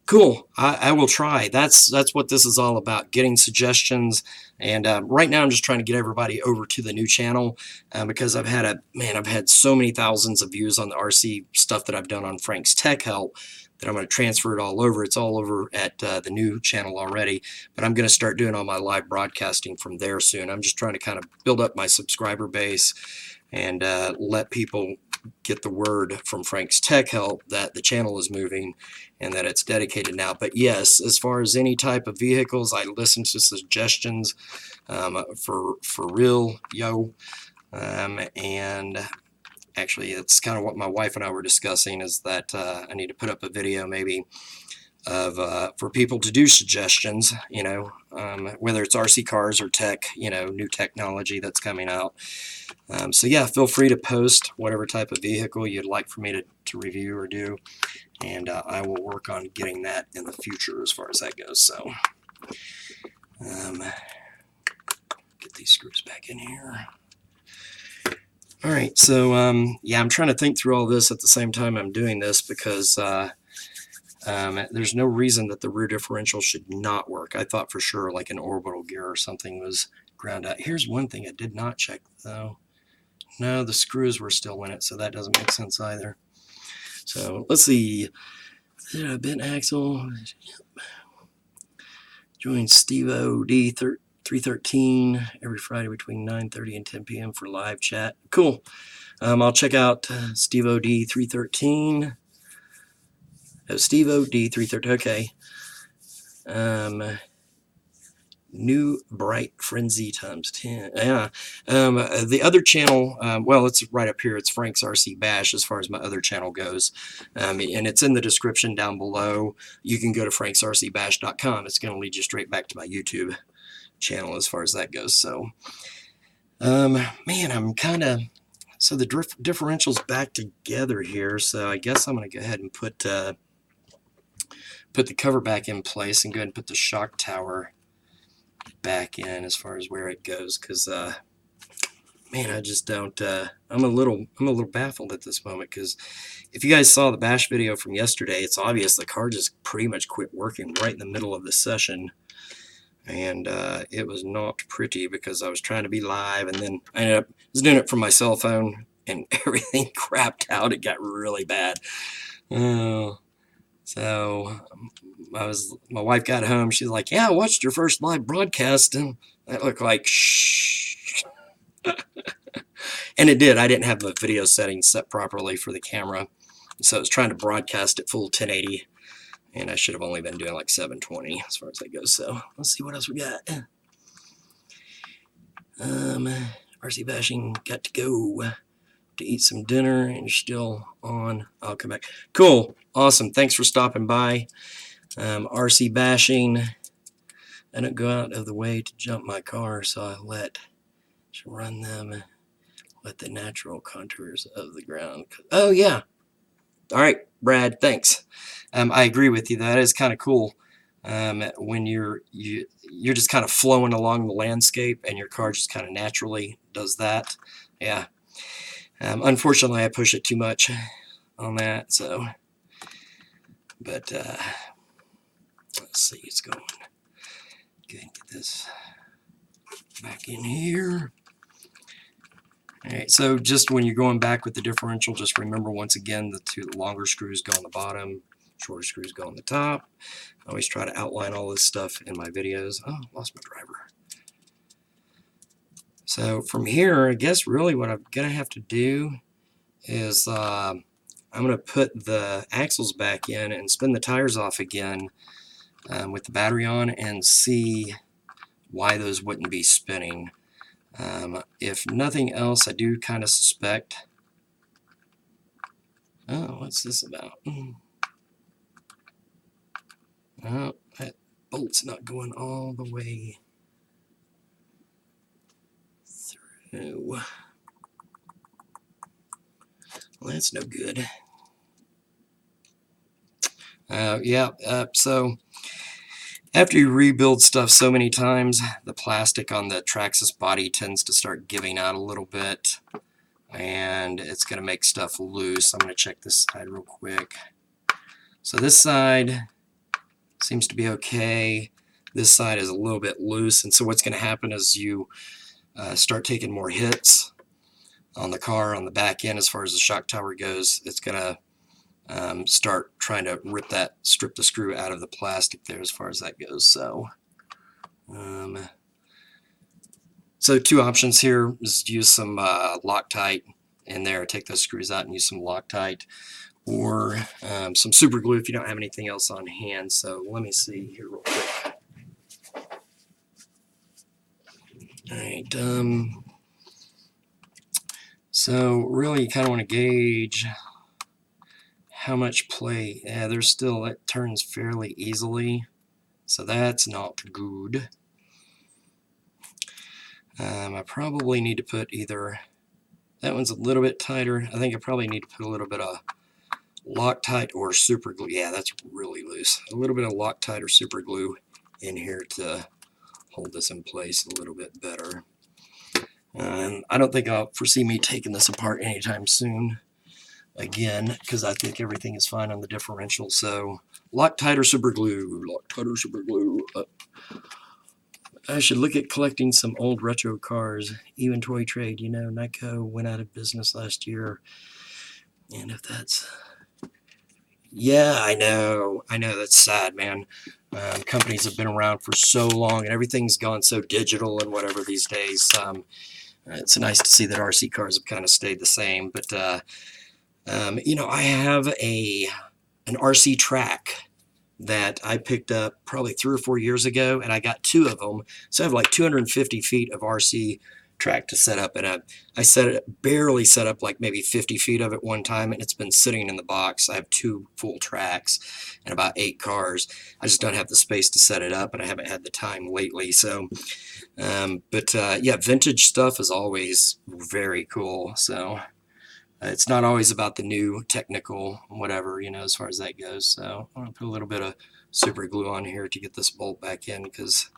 Cool. I will try. That's what this is all about, getting suggestions. And right now I'm just trying to get everybody over to the new channel because I've had so many thousands of views on the RC stuff that I've done on Frank's Tech Help that I'm going to transfer it all over. It's all over at the new channel already, but I'm going to start doing all my live broadcasting from there soon. I'm just trying to kind of build up my subscriber base and let people get the word from Frank's Tech Help that the channel is moving and that it's dedicated now. But yes, as far as any type of vehicles, I listen to suggestions for real, yo. And actually, it's kind of what my wife and I were discussing, is that I need to put up a video maybe of for people to do suggestions, whether it's RC cars or tech, new technology that's coming out. So yeah, feel free to post whatever type of vehicle you'd like for me to review or do, and I will work on getting that in the future as far as that goes. So get these screws back in here. All right, so yeah, I'm trying to think through all this at the same time I'm doing this, because there's no reason that the rear differential should not work. I thought for sure like an orbital gear or something was ground out. Here's one thing I did not check though. No, the screws were still in it, so that doesn't make sense either. So let's see. Bent axle. Join Steve-O D313 every Friday between 9:30 and 10 p.m. for live chat. Cool. I'll check out Steve-O D313. Oh, Steve-O D313. Okay. New Bright Frenzy times 10. Yeah. The other channel, well, it's right up here. It's Frank's RC Bash as far as my other channel goes. And it's in the description down below. You can go to franksrcbash.com. It's going to lead you straight back to my YouTube channel as far as that goes. So, man, I'm kind of... So the differential's back together here. So I guess I'm going to go ahead and put the cover back in place and go ahead and put the shock tower back in as far as where it goes, because man, I just don't I'm a little baffled at this moment, because if you guys saw the bash video from yesterday, it's obvious the car just pretty much quit working right in the middle of the session, and it was not pretty because I was trying to be live, and then I was doing it from my cell phone and everything crapped out. It got really bad. So my wife got home. She's like, "Yeah, I watched your first live broadcast," and I looked like shh. And it did. I didn't have the video settings set properly for the camera, so I was trying to broadcast at full 1080, and I should have only been doing like 720 as far as that goes. So let's see what else we got. RC bashing got to go to eat some dinner, and you're still on. I'll come back. Cool. Awesome. Thanks for stopping by. RC bashing. I don't go out of the way to jump my car, so I run them, let the natural contours of the ground. Oh, yeah. All right, Brad, thanks. I agree with you. That is kind of cool. When you're just kind of flowing along the landscape and your car just kind of naturally does that. Yeah. Unfortunately, I push it too much on that, so. But let's see, it's going. Go ahead and get this back in here. All right, so just when you're going back with the differential, just remember once again the two longer screws go on the bottom, shorter screws go on the top. I always try to outline all this stuff in my videos. Oh, lost my driver. So from here, I guess really what I'm going to have to do is I'm going to put the axles back in and spin the tires off again with the battery on and see why those wouldn't be spinning. If nothing else, I do kind of suspect... Oh, what's this about? Oh, that bolt's not going all the way through. Well, that's no good. So after you rebuild stuff so many times, the plastic on the Traxxas body tends to start giving out a little bit, and it's going to make stuff loose. I'm going to check this side real quick. So this side seems to be okay. This side is a little bit loose, and so what's going to happen is you start taking more hits on the car on the back end as far as the shock tower goes. It's going to start trying to strip the screw out of the plastic there as far as that goes. So so two options here is use some Loctite in there, take those screws out and use some Loctite, or some super glue if you don't have anything else on hand. So let me see here real quick. All right, so really you kind of want to gauge how much play. Yeah, there's still, it turns fairly easily, so that's not good. I probably need to put either, that one's a little bit tighter. I think I probably need to put a little bit of Loctite or super glue. Yeah, that's really loose. A little bit of Loctite or super glue in here to hold this in place a little bit better. I don't think I'll foresee me taking this apart anytime soon again, because I think everything is fine on the differential. So Loctite or super glue, Loctite or super glue. I should look at collecting some old retro cars, even toy trade. You know, Nyko went out of business last year, and if that's... Yeah, I know, that's sad, man. Companies have been around for so long, and everything's gone so digital and whatever these days. It's nice to see that RC cars have kind of stayed the same, but you know, I have an RC track that I picked up probably 3 or 4 years ago, and I got 2 of them. So I have like 250 feet of RC track to set up, and I barely set up like maybe 50 feet of it one time, and it's been sitting in the box. I have 2 full tracks and about 8 cars. I just don't have the space to set it up, and I haven't had the time lately. So, yeah, vintage stuff is always very cool. So it's not always about the new technical whatever, you know, as far as that goes. So I'm going to put a little bit of super glue on here to get this bolt back in because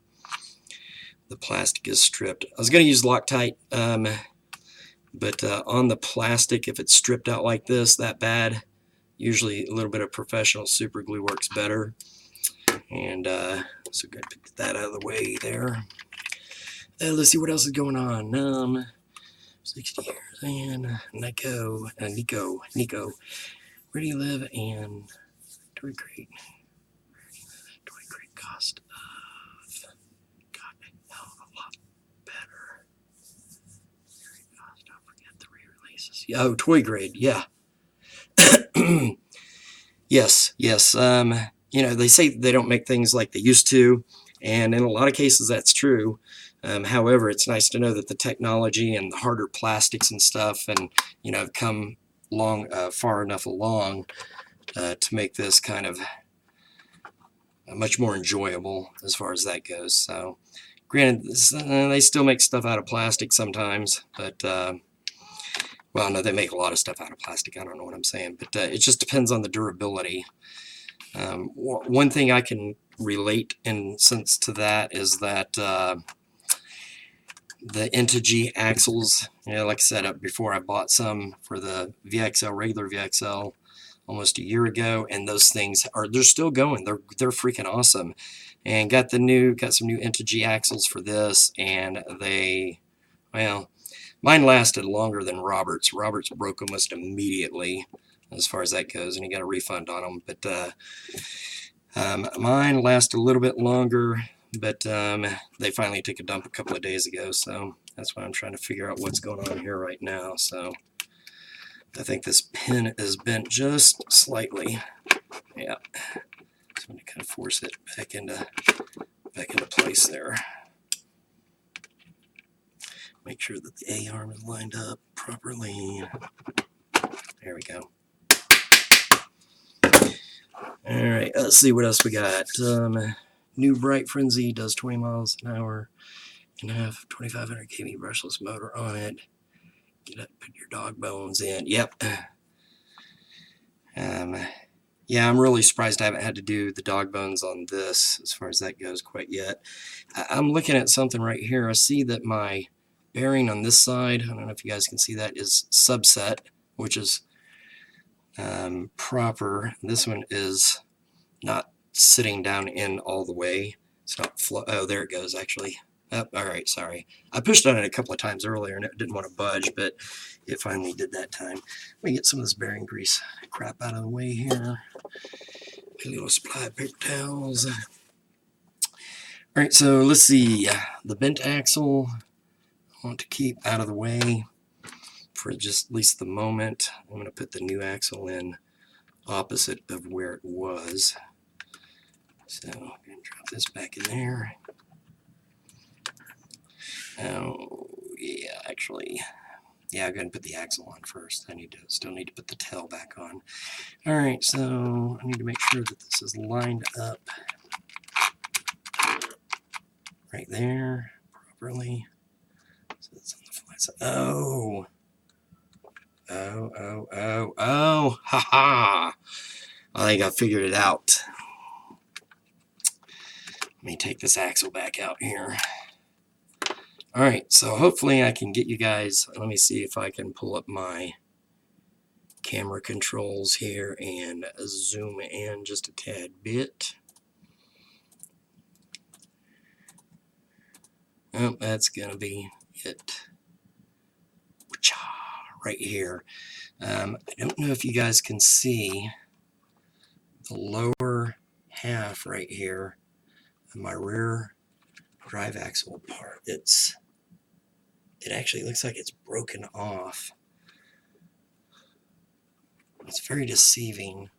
the plastic is stripped. I was going to use Loctite, but on the plastic, if it's stripped out like this, that bad, usually a little bit of professional super glue works better. And so I'm going to get that out of the way there. Let's see what else is going on. 60 years, and Nico, where do you live? And toy crate cost of, God, a hell of a lot better. Don't forget the re-releases. Oh, toy grade, yeah. Yes. You know, they say they don't make things like they used to, and in a lot of cases that's true. However, it's nice to know that the technology and the harder plastics and stuff, and you know, have come far enough along to make this kind of much more enjoyable as far as that goes. So, granted, they still make stuff out of plastic sometimes, but well, no, they make a lot of stuff out of plastic. I don't know what I'm saying, but it just depends on the durability. One thing I can relate in sense to that is that the Integy axles, you know, like I said before, I bought some for the VXL, regular VXL, almost a year ago, and those things they're still going. They're freaking awesome. And got some new Integy axles for this, and well, mine lasted longer than Robert's. Robert's broke almost immediately as far as that goes, and you got a refund on them. But mine last a little bit longer, but they finally took a dump a couple of days ago, so that's why I'm trying to figure out what's going on here right now. So I think this pin is bent just slightly. Yeah, so I'm going to kind of force it back into place there. Make sure that the A-arm is lined up properly. There we go. All right, let's see what else we got. New Bright Frenzy does 20 miles an hour and have 2500 kV brushless motor on it. Get up, put your dog bones in. Yep. Yeah, I'm really surprised I haven't had to do the dog bones on this as far as that goes quite yet. I'm looking at something right here. I see that my bearing on this side, I don't know if you guys can see that, is subset, which is proper. This one is not sitting down in all the way. It's not oh, there it goes actually. Oh, all right, sorry. I pushed on it a couple of times earlier and it didn't want to budge, but it finally did that time. Let me get some of this bearing grease crap out of the way here. A little supply of paper towels. All right, so let's see. The bent axle I want to keep out of the way for just at least the moment. I'm going to put the new axle in opposite of where it was. So I'm going to drop this back in there. Oh, yeah, actually, yeah, I'm going to put the axle on first. Still need to put the tail back on. All right, so I need to make sure that this is lined up right there properly. So it's on the flat side. Oh, ha. I think I figured it out. Let me take this axle back out here. All right, so hopefully I can get you guys, let me see if I can pull up my camera controls here and zoom in just a tad bit. Oh, that's gonna be it. Right here. I don't know if you guys can see the lower half right here of my rear drive axle part. It actually looks like it's broken off. It's very deceiving.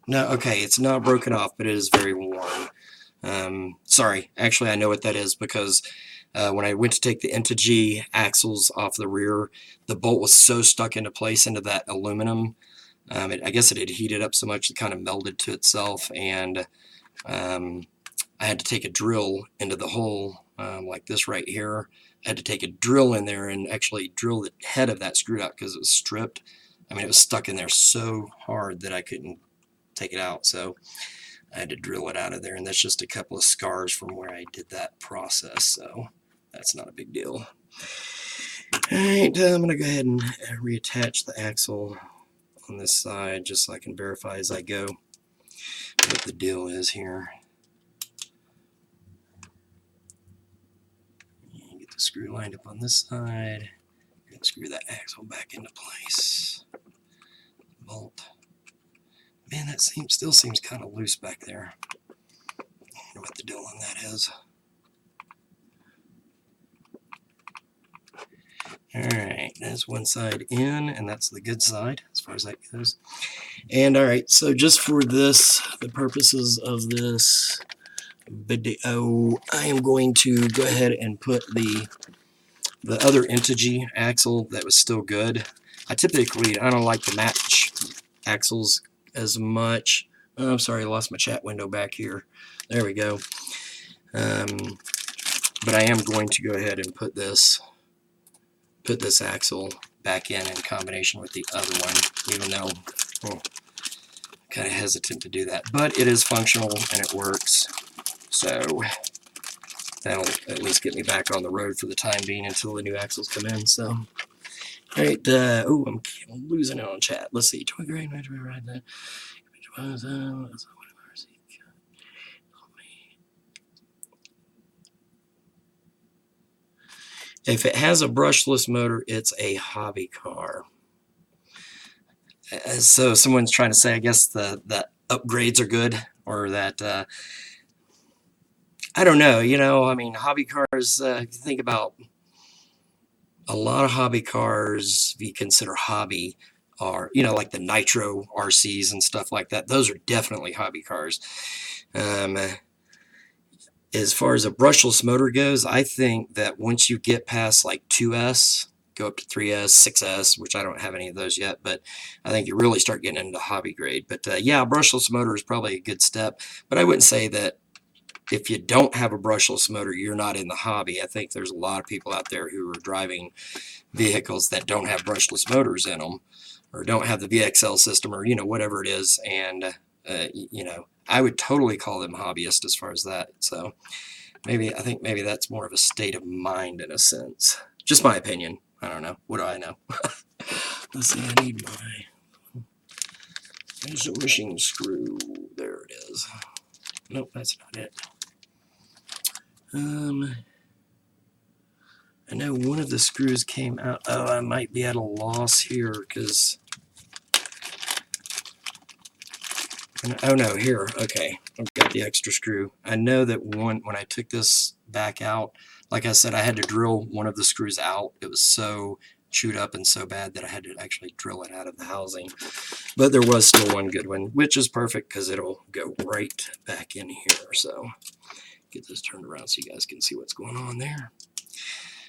No, okay, it's not broken off, but it is very worn. Sorry, actually I know what that is because when I went to take the N2G axles off the rear, the bolt was so stuck into place into that aluminum. I guess it had heated up so much it kind of melded to itself, and I had to take a drill into the hole like this right here. I had to take a drill in there and actually drill the head of that screw out because it was stripped. I mean, it was stuck in there so hard that I couldn't take it out, so I had to drill it out of there, and that's just a couple of scars from where I did that process, so that's not a big deal. Alright, I'm going to go ahead and reattach the axle on this side just so I can verify as I go what the deal is here. Get the screw lined up on this side, and screw that axle back into place. Bolt. Man, that still seems kind of loose back there. I wonder what the deal on that is. Alright, that's one side in, and that's the good side as far as that goes. And alright, so just for this, the purposes of this video, I am going to go ahead and put the other N2G axle that was still good. I don't like to match axles as much. Oh, I'm sorry, I lost my chat window back here. There we go. But I am going to go ahead and put this axle back in combination with the other one, even though I'm kind of hesitant to do that. But it is functional and it works, so that'll at least get me back on the road for the time being until the new axles come in. So, all right. Oh, I'm losing it on chat. Let's see. If it has a brushless motor, it's a hobby car. So someone's trying to say, I guess the upgrades are good, or that I don't know. You know, I mean, hobby cars. If you think about a lot of hobby cars, if you consider hobby, are, you know, like the Nitro RCs and stuff like that. Those are definitely hobby cars. As far as a brushless motor goes, I think that once you get past like 2S, go up to 3S, 6S, which I don't have any of those yet, but I think you really start getting into hobby grade. But yeah, a brushless motor is probably a good step, but I wouldn't say that if you don't have a brushless motor, you're not in the hobby. I think there's a lot of people out there who are driving vehicles that don't have brushless motors in them, or don't have the VXL system, or, you know, whatever it is, and you know, I would totally call them hobbyists as far as that. So I think maybe that's more of a state of mind in a sense. Just my opinion. I don't know. What do I know? Let's see. I need there's a machine screw. There it is. Nope, that's not it. I know one of the screws came out. Oh, I might be at a loss here because. Oh no, here. Okay, I've got the extra screw. I know that when I took this back out, like I said, I had to drill one of the screws out. It was so chewed up and so bad that I had to actually drill it out of the housing. But there was still one good one, which is perfect because it'll go right back in here. So get this turned around so you guys can see what's going on there.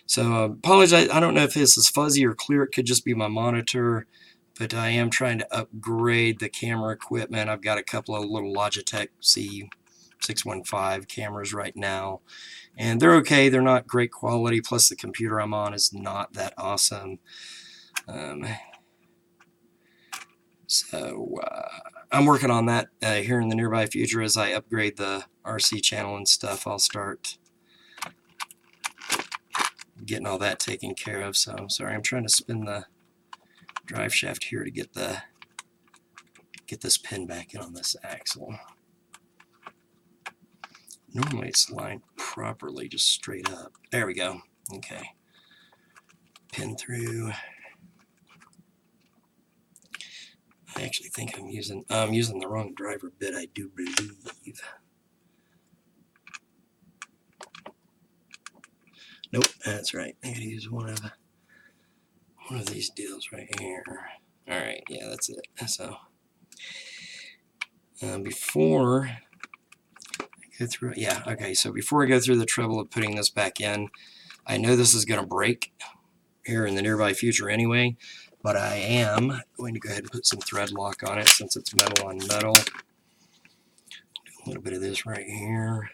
So apologize. I don't know if this is fuzzy or clear. It could just be my monitor. But I am trying to upgrade the camera equipment. I've got a couple of little Logitech C615 cameras right now, and they're okay. They're not great quality, plus the computer I'm on is not that awesome. So I'm working on that here in the nearby future. As I upgrade the RC channel and stuff, I'll start getting all that taken care of. So I'm sorry, I'm trying to spin the drive shaft here to get this pin back in on this axle. Normally it's lined properly, just straight up. There we go. Okay. Pin through. I actually think I'm using the wrong driver bit, I do believe. Nope, that's right. I gotta use one of these deals right here. Alright, yeah, that's it. So Before I go through, yeah, okay, so before I go through the trouble of putting this back in, I know this is going to break here in the nearby future anyway, but I am going to go ahead and put some thread lock on it since it's metal on metal. Do a little bit of this right here.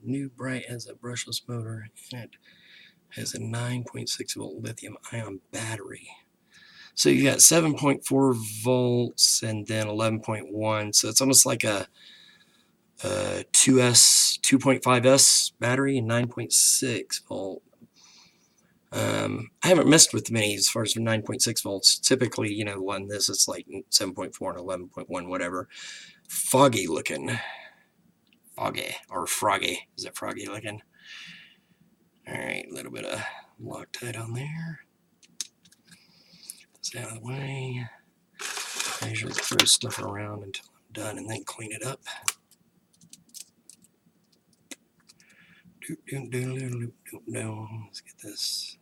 New Bright has a brushless motor and it has a 9.6 volt lithium ion battery. So you got 7.4 volts and then 11.1. So it's almost like a 2.5S battery and 9.6 volt. I haven't messed with many as far as 9.6 volts. Typically, you know, on this it's like 7.4 and 11.1, whatever. Foggy looking. Foggy or froggy. Is it froggy looking? Alright, a little bit of Loctite on there. This out of the way. I usually throw stuff around until I'm done and then clean it up. Let's get this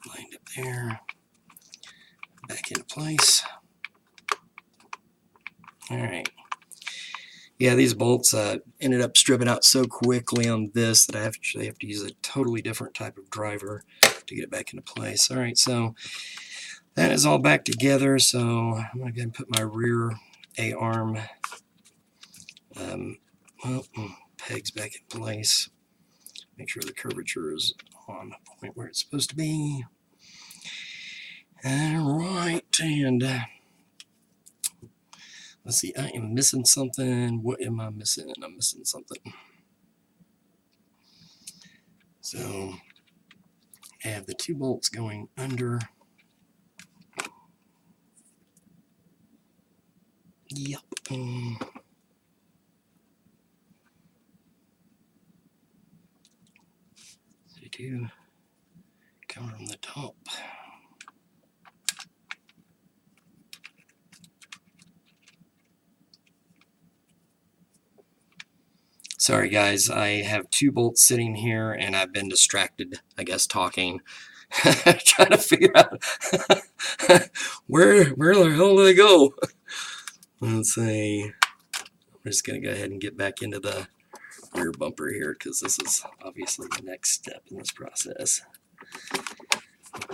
lined up there. Back into place. Alright. Yeah, these bolts ended up stripping out so quickly on this that I actually have to use a totally different type of driver to get it back into place. Alright, so that is all back together. So I'm going to go ahead and put my rear A-arm pegs back in place. Make sure the curvature is on the point where it's supposed to be. Alright, and let's see, I am missing something. What am I missing? I'm missing something. So I have the two bolts going under. Yep. So do come from the top. Sorry guys, I have two bolts sitting here and I've been distracted, I guess, talking. Trying to figure out where the hell do they go? Let's see. I'm just going to go ahead and get back into the rear bumper here because this is obviously the next step in this process.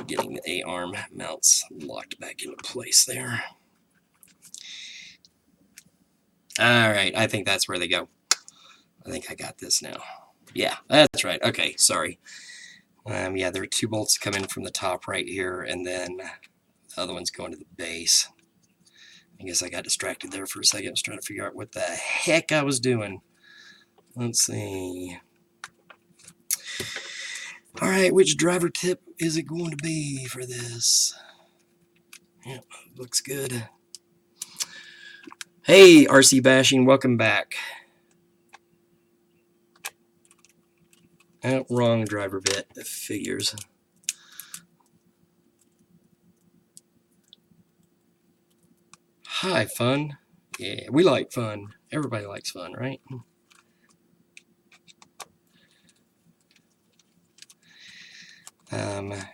Getting the A-arm mounts locked back into place there. Alright, I think that's where they go. I think I got this now. Yeah, that's right. Okay, sorry. Yeah, there are two bolts coming from the top right here, and then the other one's going to the base. I guess I got distracted there for a second. I was trying to figure out what the heck I was doing. Let's see. Alright, which driver tip is it going to be for this? Yep, looks good. Hey, RC Bashing, welcome back. Oh, wrong driver bit. It figures. Hi, fun. Yeah, we like fun. Everybody likes fun, right? I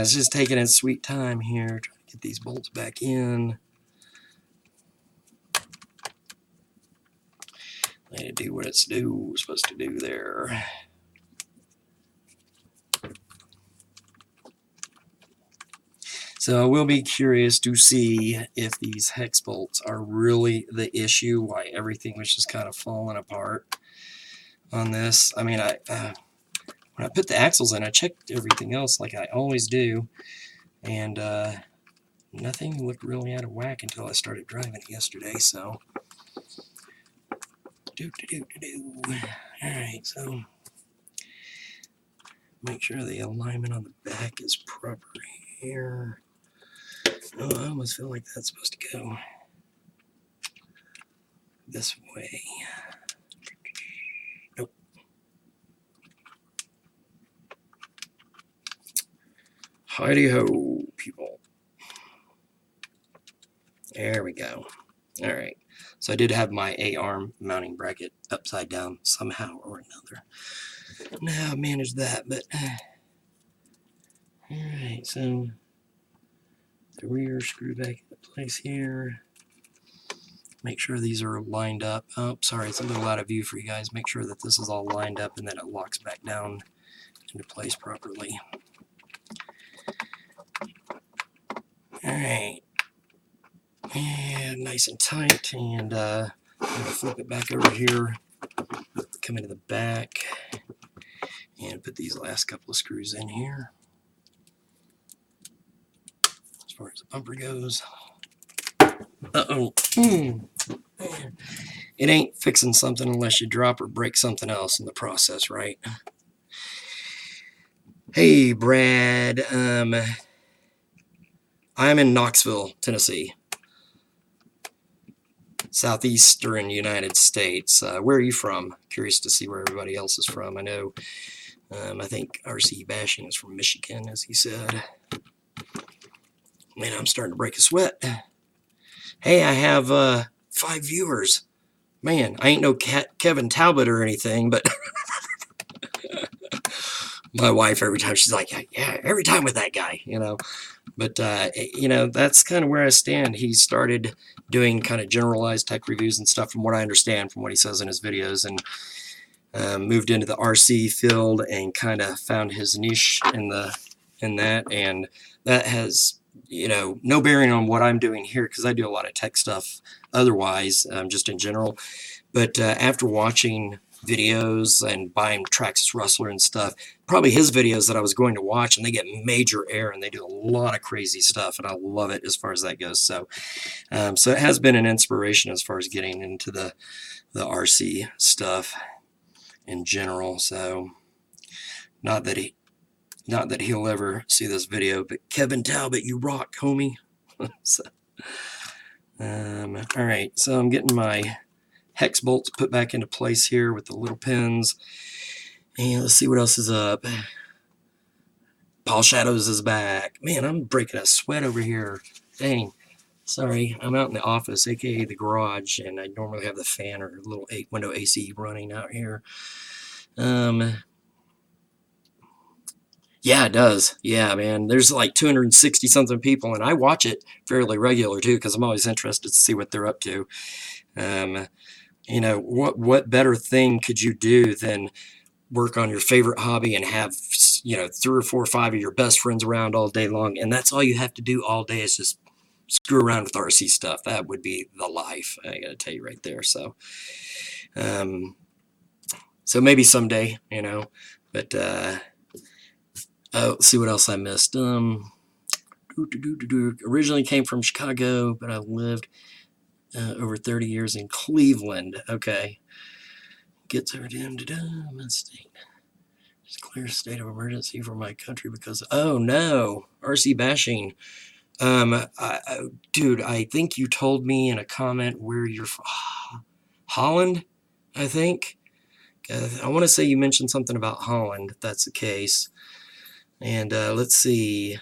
was just taking a sweet time here, trying to get these bolts back in. Let it do what it's supposed to do there. So I will be curious to see if these hex bolts are really the issue, why everything was just kind of falling apart on this. I mean, when I put the axles in, I checked everything else like I always do, and nothing looked really out of whack until I started driving it yesterday, so... Alright, so... make sure the alignment on the back is proper here. Oh, I almost feel like that's supposed to go this way. Nope. Heidi-ho, people. There we go. Alright. So I did have my A-arm mounting bracket upside down somehow or another. Now I managed that, but Alright, so the rear screw back into place here. Make sure these are lined up. Oh, sorry, it's a little out of view for you guys. Make sure that this is all lined up and that it locks back down into place properly. Alright. And nice and tight. And I'm going to flip it back over here. Come into the back. And put these last couple of screws in here. As far as the bumper goes. Uh-oh. It ain't fixing something unless you drop or break something else in the process, right? Hey, Brad. I'm in Knoxville, Tennessee. Southeastern United States. Where are you from? Curious to see where everybody else is from. I know, I think RC Bashing is from Michigan, as he said. Man, I'm starting to break a sweat. Hey, I have 5 viewers. Man, I ain't no Kevin Talbot or anything, but my wife, every time, she's like, yeah, every time with that guy, you know. But, you know, that's kind of where I stand. He started doing kind of generalized tech reviews and stuff from what I understand, from what he says in his videos, and moved into the RC field and kind of found his niche in that. And that has, you know, no bearing on what I'm doing here because I do a lot of tech stuff otherwise, just in general. But after watching videos and buying Traxxas Rustler and stuff, probably his videos that I was going to watch, and they get major air and they do a lot of crazy stuff, and I love it as far as that goes. So so it has been an inspiration as far as getting into the RC stuff in general. So not that he'll ever see this video, but Kevin Talbot, you rock, homie. So, all right, so I'm getting my hex bolts put back into place here with the little pins. And let's see what else is up. Paul Shadows is back. Man, I'm breaking a sweat over here. Dang. Sorry, I'm out in the office, aka the garage, and I normally have the fan or a little window AC running out here. Yeah, it does. Yeah, man. There's like 260 something people, and I watch it fairly regular too because I'm always interested to see what they're up to. You know, what better thing could you do than work on your favorite hobby and have, you know, 3 or 4 or 5 of your best friends around all day long, and that's all you have to do all day is just screw around with RC stuff. That would be the life, I gotta tell you right there. So so maybe someday, you know. But oh, let's see what else I missed. Originally came from Chicago, but I lived over 30 years in Cleveland. Okay. Gets her down to mistake. Just clear state of emergency for my country because, oh no, RC Bashing. Dude, I think you told me in a comment where you're from. Holland, I think. I want to say you mentioned something about Holland, if that's the case. And let's see.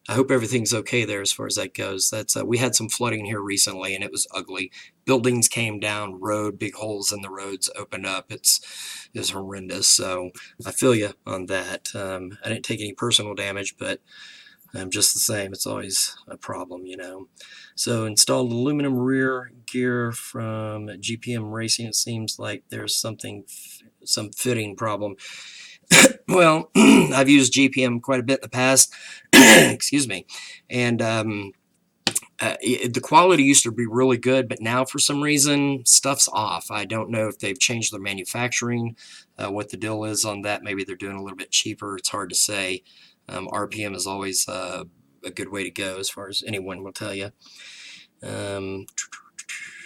I hope everything's okay there as far as that goes. That's we had some flooding here recently, and it was ugly. Buildings came down, big holes in the roads opened up. It's horrendous. So I feel you on that. I didn't take any personal damage, but just the same, it's always a problem, you know. So installed aluminum rear gear from GPM Racing. It seems like there's some fitting problem. Well, I've used GPM quite a bit in the past. Excuse me. And the quality used to be really good, but now for some reason stuff's off. I don't know if they've changed their manufacturing, what the deal is on that. Maybe they're doing a little bit cheaper. It's hard to say. RPM is always a good way to go, as far as anyone will tell you.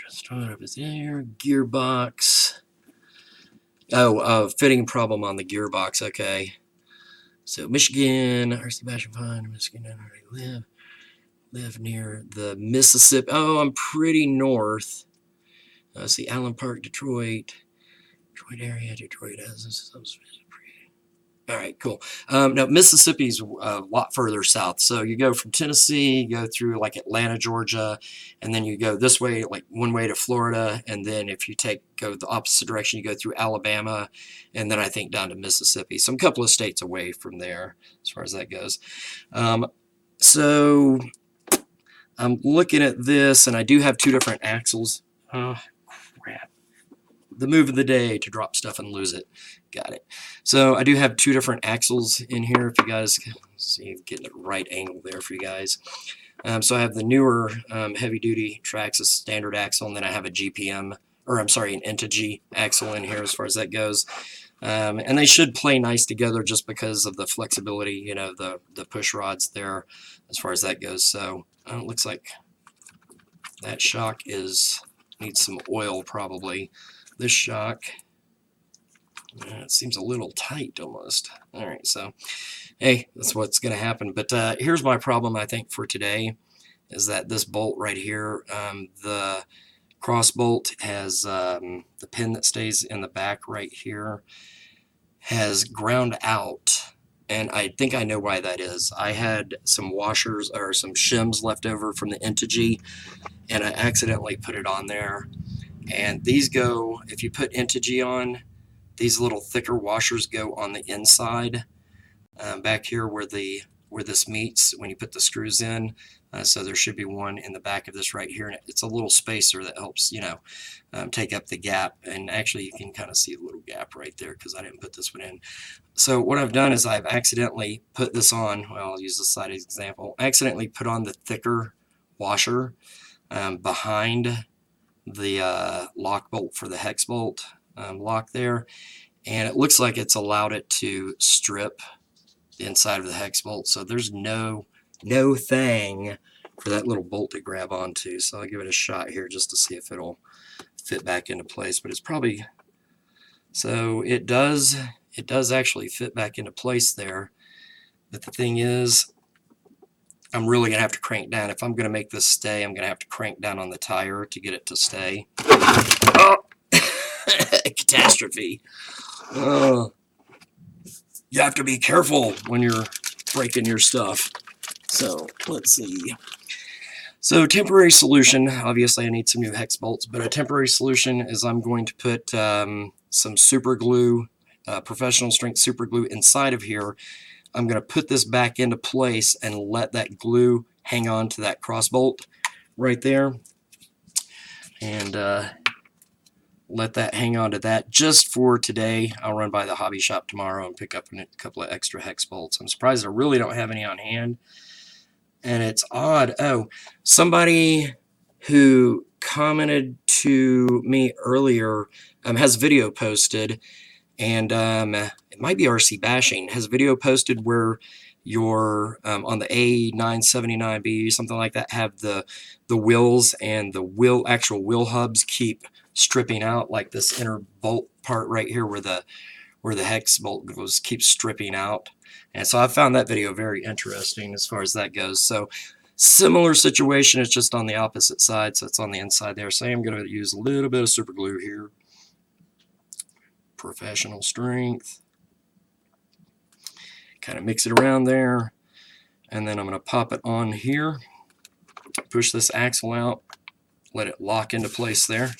Start up is there. Gearbox. Oh, fitting problem on the gearbox. Okay. So Michigan, RC Bashing Pond, Michigan, I already live near the Mississippi. Oh, I'm pretty north. See, Allen Park, Detroit area. Detroit has this. All right, cool. Now Mississippi's a lot further south. So you go from Tennessee, you go through like Atlanta, Georgia, and then you go this way, like one way to Florida, and then if you go the opposite direction, you go through Alabama, and then I think down to Mississippi. So I'm a couple of states away from there as far as that goes. So I'm looking at this, and I do have two different axles. Oh, crap. The move of the day, to drop stuff and lose it. Got it. So I do have two different axles in here, if you guys can see, getting the right angle there for you guys. So I have the newer heavy-duty Traxxas standard axle, and then I have a GPM, or I'm sorry, an Integy axle in here as far as that goes. And they should play nice together just because of the flexibility, you know, the push rods there as far as that goes. So it looks like that shock needs some oil probably. This shock, it seems a little tight almost. All right, so hey, that's what's going to happen. But here's my problem, I think, for today, is that this bolt right here, the cross bolt has the pin that stays in the back right here has ground out, and I think I know why that is. I had some washers or some shims left over from the Integy, and I accidentally put it on there. And these go, if you put Integy on, these little thicker washers go on the inside, back here where this meets when you put the screws in. So there should be one in the back of this right here, and it's a little spacer that helps, you know, take up the gap. And actually, you can kind of see a little gap right there because I didn't put this one in. So what I've done is I've accidentally put this on. Well, I'll use this side as an example. I accidentally put on the thicker washer behind the lock bolt for the hex bolt lock there, and it looks like it's allowed it to strip the inside of the hex bolt, so there's no thing for that little bolt to grab onto. So I'll give it a shot here just to see if it'll fit back into place, but it's probably, so it does actually fit back into place there. But the thing is, I'm really gonna have to crank down. If I'm gonna make this stay, I'm gonna have to crank down on the tire to get it to stay. Oh, catastrophe. You have to be careful when you're breaking your stuff. So let's see. So temporary solution, obviously I need some new hex bolts, but a temporary solution is I'm going to put some super glue, professional strength super glue inside of here. I'm going to put this back into place and let that glue hang on to that cross bolt right there, and let that hang on to that just for today. I'll run by the hobby shop tomorrow and pick up a couple of extra hex bolts. I'm surprised I really don't have any on hand, and it's odd. Oh, somebody who commented to me earlier has video posted, and it might be RC Bashing, has video posted where your on the A979B, something like that, have the wheels and the actual wheel hubs keep stripping out, like this inner bolt part right here where the hex bolt goes keeps stripping out. And so I found that video very interesting as far as that goes. So similar situation, it's just on the opposite side, so it's on the inside there. So I'm going to use a little bit of super glue here. Professional strength. Kind of mix it around there, and then I'm going to pop it on here, push this axle out, let it lock into place there.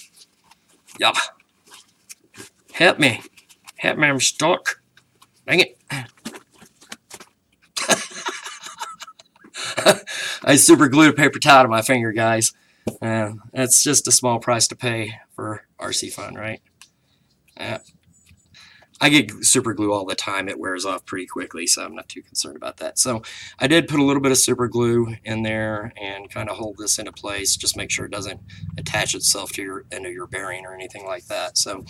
Yeah. Help me, I'm stuck. Dang it. I super glued a paper towel to my finger, guys. That's just a small price to pay for RC fun, right? I get super glue all the time. It wears off pretty quickly, so I'm not too concerned about that. So I did put a little bit of super glue in there and kind of hold this into place. Just make sure it doesn't attach itself to into your bearing or anything like that. So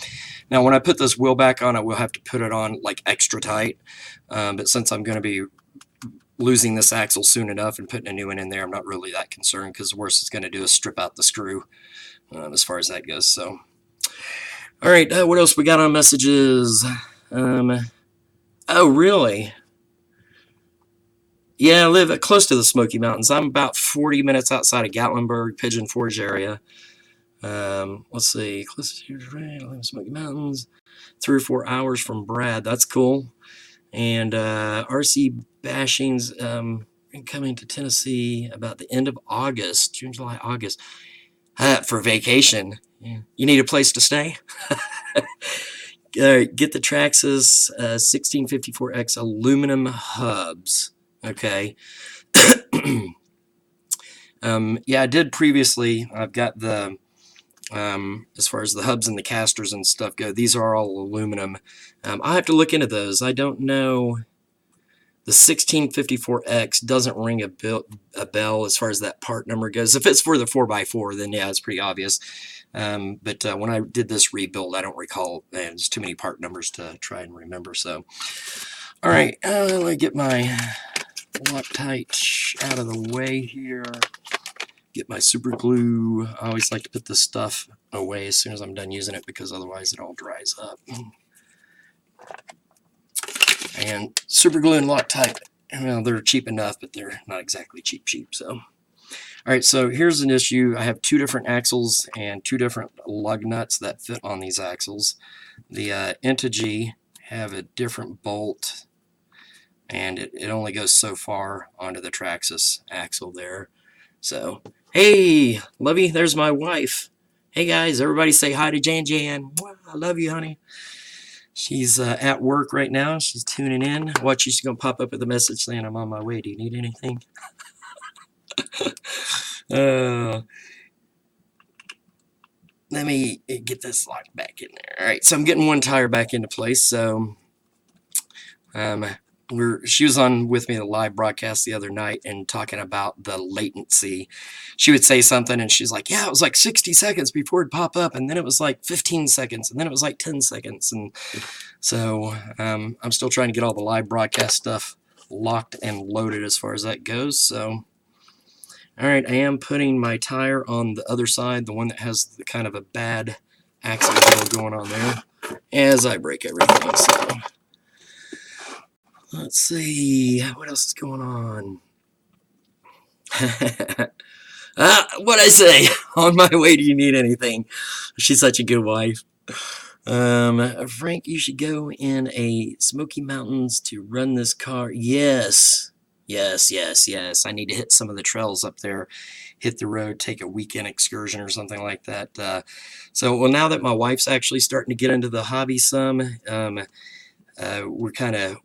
now when I put this wheel back on, I will have to put it on like extra tight. But since I'm going to be losing this axle soon enough and putting a new one in there, I'm not really that concerned, because the worst it's going to do is strip out the screw as far as that goes. So all right, what else we got on messages? Oh, really? Yeah, I live close to the Smoky Mountains. I'm about 40 minutes outside of Gatlinburg, Pigeon Forge area. Let's see, close to Smoky Mountains, 3 or 4 hours from Brad. That's cool. And RC bashings coming to Tennessee about the end of August, June, July, August, for vacation. Yeah. You need a place to stay? Get the Traxxas 1654X aluminum hubs. Okay. Yeah, I did previously. I've got the, as far as the hubs and the casters and stuff go, these are all aluminum. I'll have to look into those. I don't know. The 1654X doesn't ring a bell as far as that part number goes. If it's for the 4x4, then yeah, it's pretty obvious. But when I did this rebuild, I don't recall. There's too many part numbers to try and remember. So, all right, let me get my Loctite out of the way here. Get my super glue. I always like to put this stuff away as soon as I'm done using it because otherwise it all dries up. And super glue and Loctite, well, they're cheap enough, but they're not exactly cheap. So, all right, so here's an issue. I have two different axles and two different lug nuts that fit on these axles. The Integy have a different bolt, and it only goes so far onto the Traxxas axle there. So, hey, Lovey, there's my wife. Hey, guys, everybody say hi to Jan Jan. I love you, honey. She's at work right now. She's tuning in. Watch, she's going to pop up with a message saying, I'm on my way. Do you need anything? Let me get this locked back in there. All right, so I'm getting one tire back into place. So she was on with me in the live broadcast the other night and talking about the latency. She would say something and she's like, yeah, it was like 60 seconds before it'd pop up, and then it was like 15 seconds, and then it was like 10 seconds. And so I'm still trying to get all the live broadcast stuff locked and loaded as far as that goes. So, all right, I am putting my tire on the other side, the one that has the kind of a bad axle going on there, as I break everything. So let's see, what else is going on? What I say, on my way, do you need anything? She's such a good wife. Frank, you should go in a Smoky Mountains to run this car. Yes. I need to hit some of the trails up there, hit the road, take a weekend excursion or something like that. So, well, now that my wife's actually starting to get into the hobby some,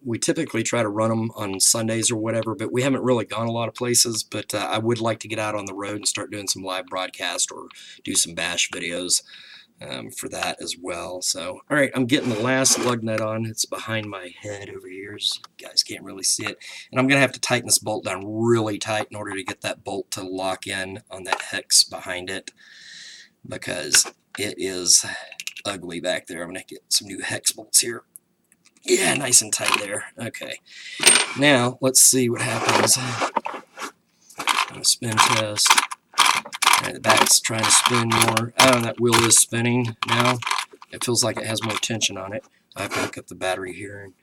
we typically try to run them on Sundays or whatever, but we haven't really gone a lot of places. But I would like to get out on the road and start doing some live broadcast or do some bash videos for that as well. So, all right, I'm getting the last lug nut on. It's behind my head over here, so you guys can't really see it. And I'm going to have to tighten this bolt down really tight in order to get that bolt to lock in on that hex behind it, because it is ugly back there. I'm going to get some new hex bolts here. Yeah, nice and tight there. Okay. Now, let's see what happens. I'm going to spin test. All right, the back's trying to spin more. Oh, that wheel is spinning now. It feels like it has more tension on it. I have to hook up the battery here and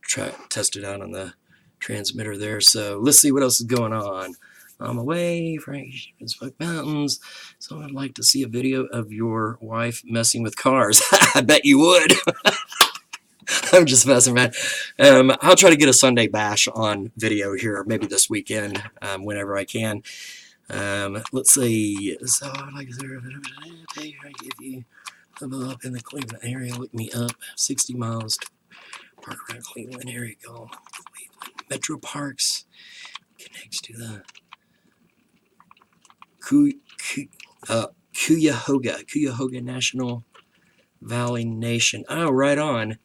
try to test it out on the transmitter there. So let's see what else is going on. On my way, Frank, Smoky Mountains. So I'd like to see a video of your wife messing with cars. I bet you would. I'm just messing, man. I'll try to get a Sunday bash on video here, maybe this weekend, whenever I can. Let's see. So I'd like to if you live up in the Cleveland area, look me up. 60 miles to park around Cleveland area. Go Cleveland Metro Parks connects to the Cuyahoga National Valley Nation. Oh, right on.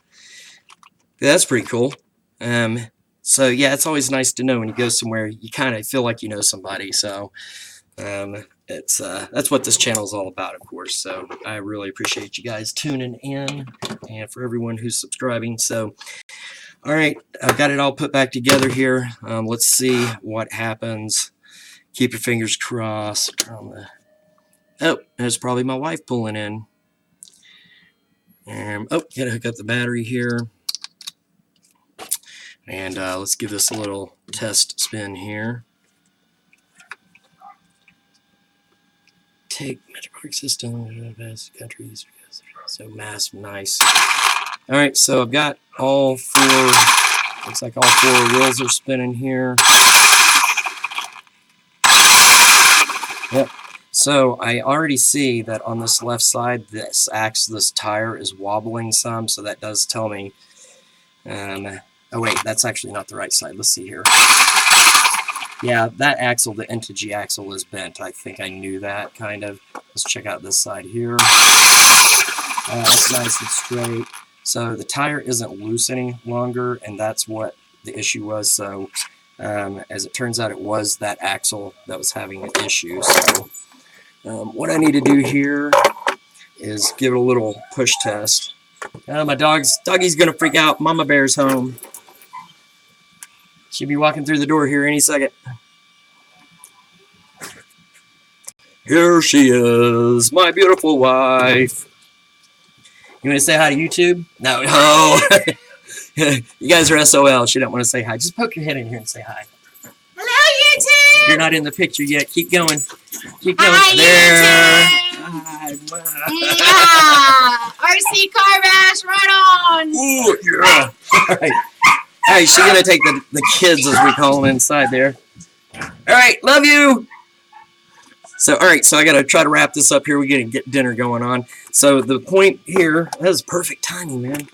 That's pretty cool. So yeah, it's always nice to know when you go somewhere, you kind of feel like you know somebody. So it's that's what this channel is all about, of course. So I really appreciate you guys tuning in, and for everyone who's subscribing. So all right, I've got it all put back together here. Let's see what happens. Keep your fingers crossed. Oh, there's probably my wife pulling in. Oh, gotta hook up the battery here. And let's give this a little test spin here. Take Metro Park system, best countries. So mass, nice. All right, so I've got all 4 Looks like all 4 wheels are spinning here. Yep. So I already see that on this left side, this tire is wobbling some, so that does tell me. Oh wait, that's actually not the right side. Let's see here. Yeah, that axle, the N2G axle, is bent. I think I knew that, kind of. Let's check out this side here. It's nice and straight. So the tire isn't loose any longer, and that's what the issue was. So as it turns out, it was that axle that was having an issue. So what I need to do here is give it a little push test. My doggy's gonna freak out. Mama Bear's home. She'll be walking through the door here any second. Here she is, my beautiful wife. You want to say hi to YouTube? No. You guys are SOL. She don't want to say hi. Just poke your head in here and say hi. Hello, YouTube. You're not in the picture yet. Keep going. Keep going. Hi, There. YouTube. Hi. RC car bash, right on. Ooh, yeah. All right. All right, she's going to take the kids, as we call them, inside there. All right, love you. So, all right, so I got to try to wrap this up here. We're going to get dinner going on. So the point here, that was perfect timing, man.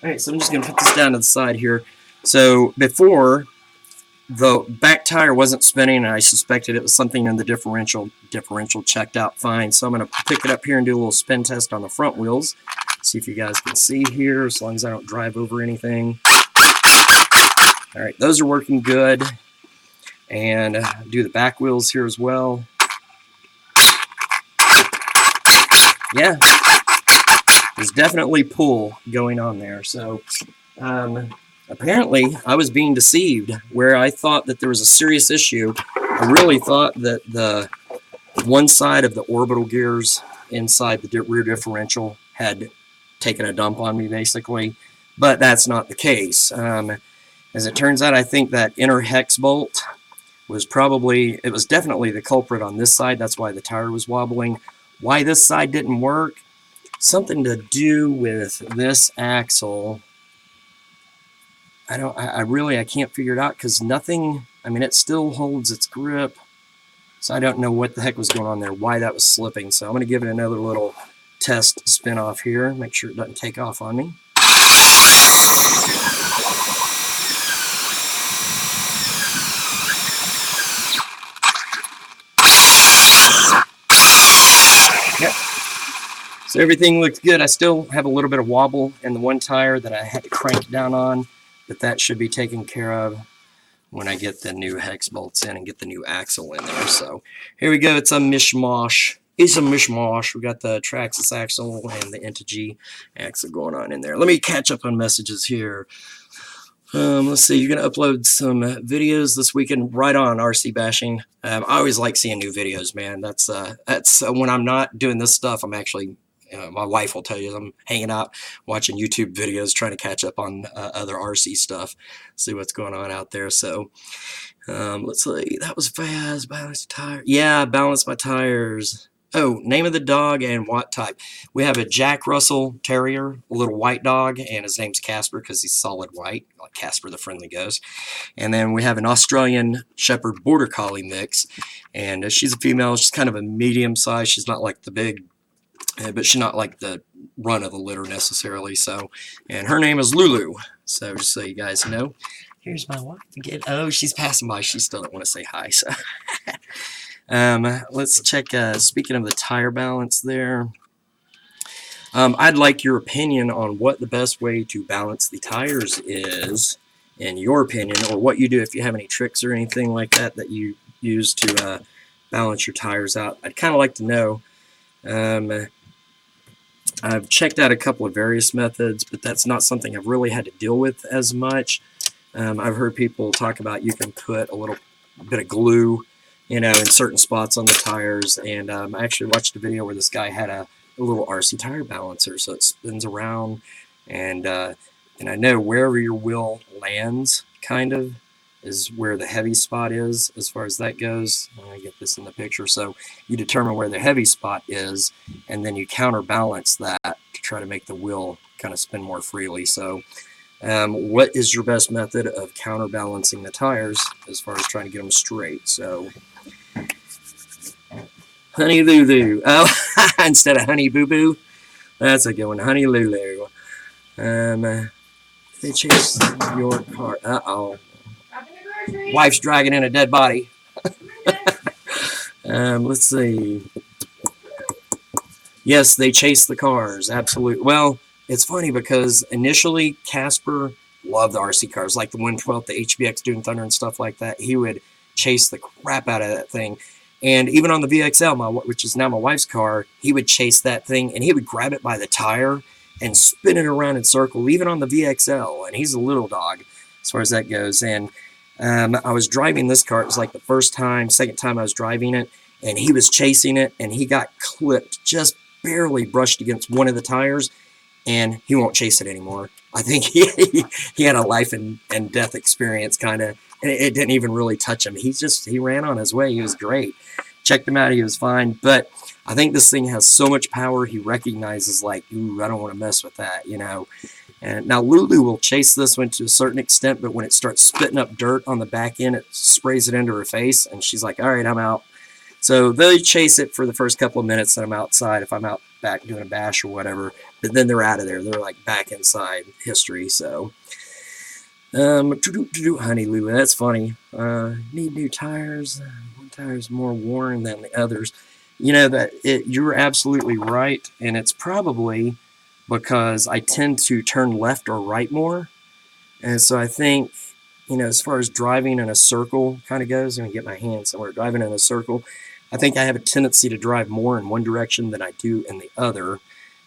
All right, so I'm just going to put this down to the side here. So before, the back tire wasn't spinning, and I suspected it was something in the differential. Differential checked out fine. So I'm going to pick it up here and do a little spin test on the front wheels. See if you guys can see here, as long as I don't drive over anything. All right, those are working good. And do the back wheels here as well. Yeah, there's definitely pull going on there. So apparently I was being deceived where I thought that there was a serious issue. I really thought that the one side of the orbital gears inside the rear differential had taken a dump on me, basically, but that's not the case. As it turns out, I think that inner hex bolt was definitely the culprit on this side. That's why the tire was wobbling. Why this side didn't work? Something to do with this axle. I can't figure it out, because nothing, I mean, it still holds its grip. So I don't know what the heck was going on there, why that was slipping. So I'm going to give it another little test spin off here, make sure it doesn't take off on me. Yep. So everything looks good. I still have a little bit of wobble in the one tire that I had to crank down on, but that should be taken care of when I get the new hex bolts in and get the new axle in there. So here we go. It's a mishmash. It's a mishmash. We got the Traxxas axle and the N2G axle going on in there. Let me catch up on messages here. Let's see, you're going to upload some videos this weekend. Right on, RC bashing. I always like seeing new videos, man. That's when I'm not doing this stuff, I'm actually, my wife will tell you, I'm hanging out watching YouTube videos, trying to catch up on other RC stuff, see what's going on out there. So let's see, that was fast. Balance the tire. Yeah, balance my tires. Oh, name of the dog and what type. We have a Jack Russell Terrier, a little white dog, and his name's Casper because he's solid white, like Casper the Friendly Ghost. And then we have an Australian Shepherd Border Collie mix, and she's a female. She's kind of a medium size. She's not like the big, but she's not like the run of the litter necessarily. So, and her name is Lulu. So just so you guys know, here's my wife again. Oh, she's passing by. She still don't want to say hi. So. Let's check, speaking of the tire balance there, I'd like your opinion on what the best way to balance the tires is, in your opinion, or what you do if you have any tricks or anything like that that you use to balance your tires out. I'd kind of like to know. I've checked out a couple of various methods, but that's not something I've really had to deal with as much. I've heard people talk about you can put a little bit of glue, you know, in certain spots on the tires, and I actually watched a video where this guy had a little RC tire balancer, so it spins around, and I know wherever your wheel lands, kind of, is where the heavy spot is, as far as that goes. Let me get this in the picture. So you determine where the heavy spot is, and then you counterbalance that to try to make the wheel kind of spin more freely. So What is your best method of counterbalancing the tires as far as trying to get them straight? So, Honey Lulu. Oh, instead of Honey Boo Boo. That's a good one. Honey Lulu. They chase your car. Uh-oh. Wife's dragging in a dead body. Let's see. Yes, they chase the cars. Absolutely. Well, it's funny because initially Casper loved the RC cars, like the 112, the HBX Dune Thunder and stuff like that. He would chase the crap out of that thing. And even on the VXL, which is now my wife's car, he would chase that thing and he would grab it by the tire and spin it around in circle, even on the VXL. And he's a little dog as far as that goes. And I was driving this car. It was like the second time I was driving it, and he was chasing it, and he got clipped, just barely brushed against one of the tires, and he won't chase it anymore. I think he had a life and death experience, kind of, and it didn't even really touch him. He ran on his way. He was great. Checked him out. He was fine. But I think this thing has so much power. He recognizes, like, ooh, I don't want to mess with that, you know. And now Lulu will chase this one to a certain extent, but when it starts spitting up dirt on the back end, it sprays it into her face, and she's like, all right, I'm out. So they chase it for the first couple of minutes that I'm outside, if I'm out back doing a bash or whatever, but then they're out of there. They're like back inside history. So Honey Lulu, that's funny. Need new tires. One tire's more worn than the others. You know, you're absolutely right, and it's probably because I tend to turn left or right more. And so I think, you know, as far as driving in a circle kind of goes, I'm going to get my hand somewhere, driving in a circle, I think I have a tendency to drive more in one direction than I do in the other.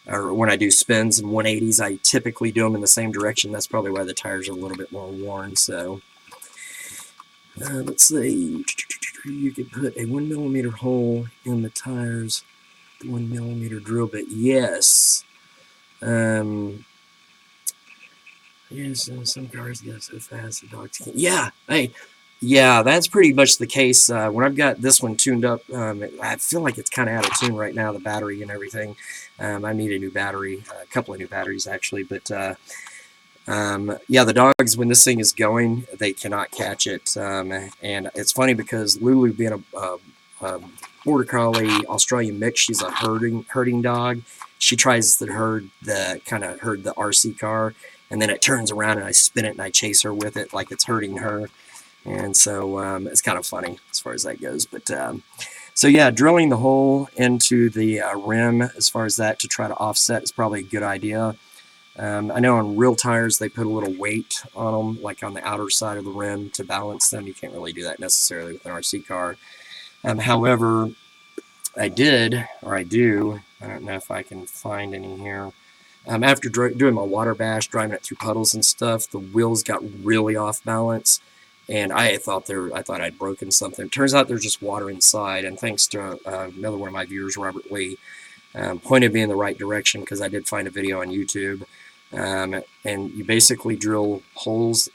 Or when I do spins and 180s, I typically do them in the same direction. That's probably why the tires are a little bit more worn. So let's see. You could put a 1 millimeter hole in the tires, the 1 millimeter drill bit. Yes. Yes, some cars go so fast the dogs can't. Yeah, hey, yeah, that's pretty much the case. When I've got this one tuned up, I feel like it's kind of out of tune right now, the battery and everything. I need a new battery, a couple of new batteries actually, but yeah, the dogs, when this thing is going, they cannot catch it. And it's funny because Lulu, being a Border Collie Australian mix, she's a herding dog. She tries to herd the RC car, and then it turns around and I spin it and I chase her with it like it's hurting her. And so it's kind of funny as far as that goes. But so yeah, drilling the hole into the rim as far as that to try to offset is probably a good idea. I know on real tires they put a little weight on them, like on the outer side of the rim to balance them. You can't really do that necessarily with an RC car. However, I do, I don't know if I can find any here. After doing my water bash, driving it through puddles and stuff, the wheels got really off balance, and I thought I'd broken something. Turns out there's just water inside, and thanks to another one of my viewers, Robert Lee, pointed me in the right direction because I did find a video on YouTube. And you basically drill holes,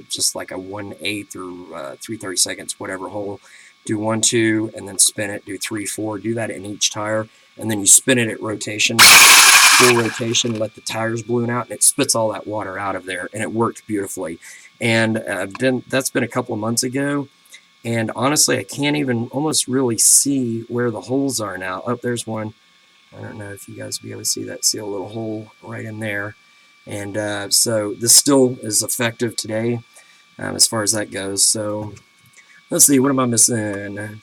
just like a 1/8 or 3/32, whatever hole. Do 1, 2, and then spin it. Do 3, 4. Do that in each tire, and then you spin it at rotation, full rotation. Let the tires balloon out, and it spits all that water out of there, and it worked beautifully. And that's been a couple of months ago, and honestly, I can't even almost really see where the holes are now. Oh, there's one. I don't know if you guys will be able to see that. See a little hole right in there. And so this still is effective today as far as that goes. So let's see, what am I missing?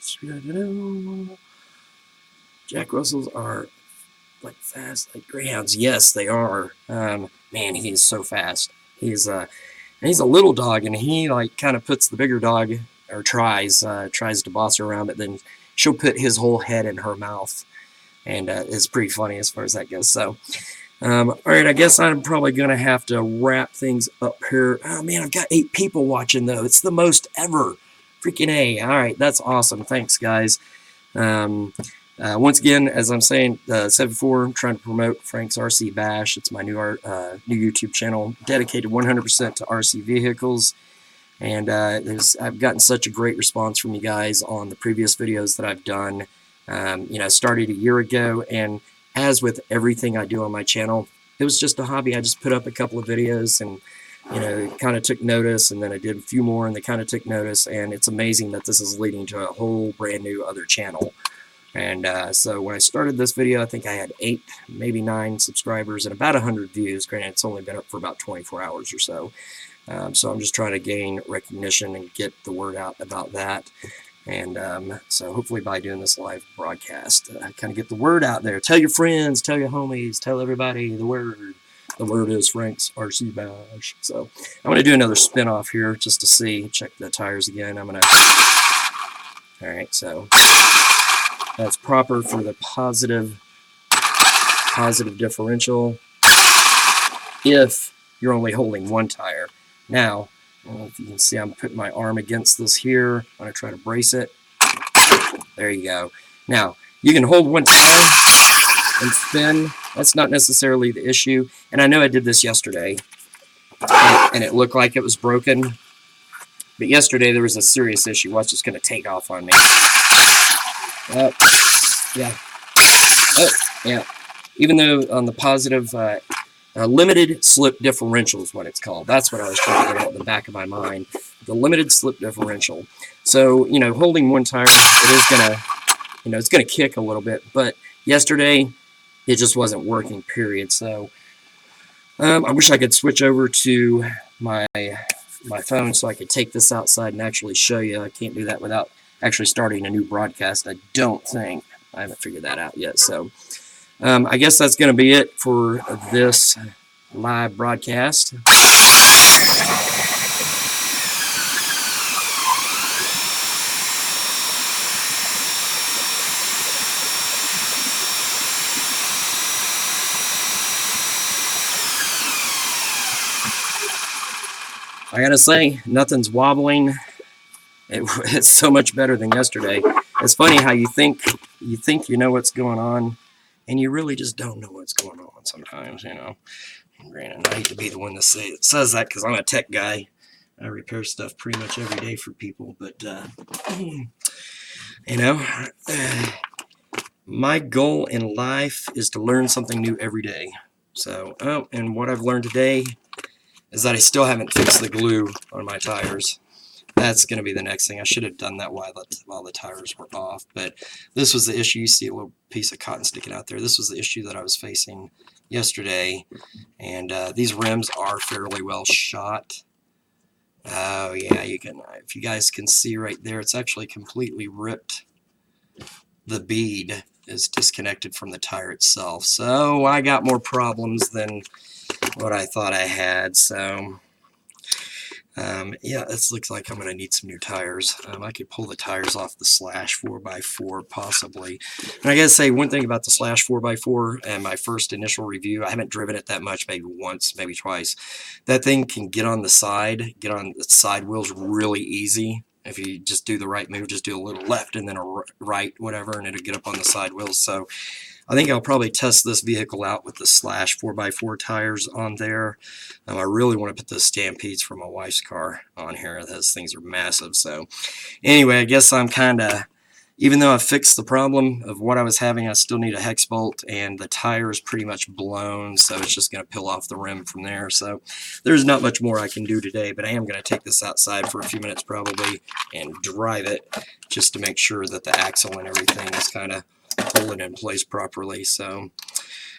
Jack Russells are like fast like greyhounds. Yes, they are. Man, he is so fast. He's a little dog, and he like kind of puts the bigger dog, or tries to boss her around, but then she'll put his whole head in her mouth, and it's pretty funny as far as that goes. So all right, I guess I'm probably going to have to wrap things up here. Oh, man, I've got 8 people watching, though. It's the most ever. Freaking A. All right, that's awesome. Thanks, guys. Once again, as I'm saying, said before, I'm trying to promote Frank's RC Bash. It's my new YouTube channel dedicated 100% to RC vehicles. And I've gotten such a great response from you guys on the previous videos that I've done. You know, started a year ago, and as with everything I do on my channel, it was just a hobby. I just put up a couple of videos, and you know, kind of took notice, and then I did a few more and they kind of took notice, and it's amazing that this is leading to a whole brand new other channel. And so when I started this video, I think I had 8, maybe 9 subscribers and about 100 views. Granted, it's only been up for about 24 hours or so. So I'm just trying to gain recognition and get the word out about that. And so hopefully by doing this live broadcast, kind of get the word out there. Tell your friends, tell your homies, tell everybody the word. The word is Frank's RC Bash. So I'm going to do another spin off here just to see, check the tires again. I'm going to, all right, so that's proper for the positive differential if you're only holding one tire. Now, if you can see, I'm putting my arm against this here. I'm going to try to brace it. There you go. Now, you can hold one tire and spin. That's not necessarily the issue. And I know I did this yesterday, and it looked like it was broken. But yesterday there was a serious issue. Watch, it's going to take off on me. Yeah. Oh, yeah. Even though on the positive, limited slip differential is what it's called. That's what I was trying to get out in the back of my mind. The limited slip differential. So, you know, holding one tire, it is going to, you know, it's going to kick a little bit. But yesterday, it just wasn't working, period. So, I wish I could switch over to my phone so I could take this outside and actually show you. I can't do that without actually starting a new broadcast, I don't think. I haven't figured that out yet. So, I guess that's going to be it for this live broadcast. I gotta say, nothing's wobbling. It's so much better than yesterday. It's funny how you think you know what's going on, and you really just don't know what's going on sometimes, you know. Granted, I hate to be the one that says that because I'm a tech guy. I repair stuff pretty much every day for people, but, you know, my goal in life is to learn something new every day. So, oh, and what I've learned today is that I still haven't fixed the glue on my tires. That's going to be the next thing. I should have done that while the tires were off. But this was the issue. You see a little piece of cotton sticking out there. This was the issue that I was facing yesterday. And these rims are fairly well shot. Oh, yeah, you can. If you guys can see right there, it's actually completely ripped. The bead is disconnected from the tire itself. So I got more problems than what I thought I had. So yeah, this looks like I'm going to need some new tires. I could pull the tires off the Slash 4x4 possibly. And I gotta say one thing about the Slash 4x4 and my first initial review, I haven't driven it that much, maybe once, maybe twice. That thing can get on the side wheels really easy. If you just do the right move, just do a little left and then a right, whatever, and it'll get up on the side wheels. So I think I'll probably test this vehicle out with the Slash 4x4 tires on there. I really want to put the Stampedes from my wife's car on here. Those things are massive. So anyway, I guess I'm kind of, even though I fixed the problem of what I was having, I still need a hex bolt, and the tire is pretty much blown, so it's just going to peel off the rim from there. So there's not much more I can do today, but I am going to take this outside for a few minutes probably and drive it just to make sure that the axle and everything is kind of holding in place properly. So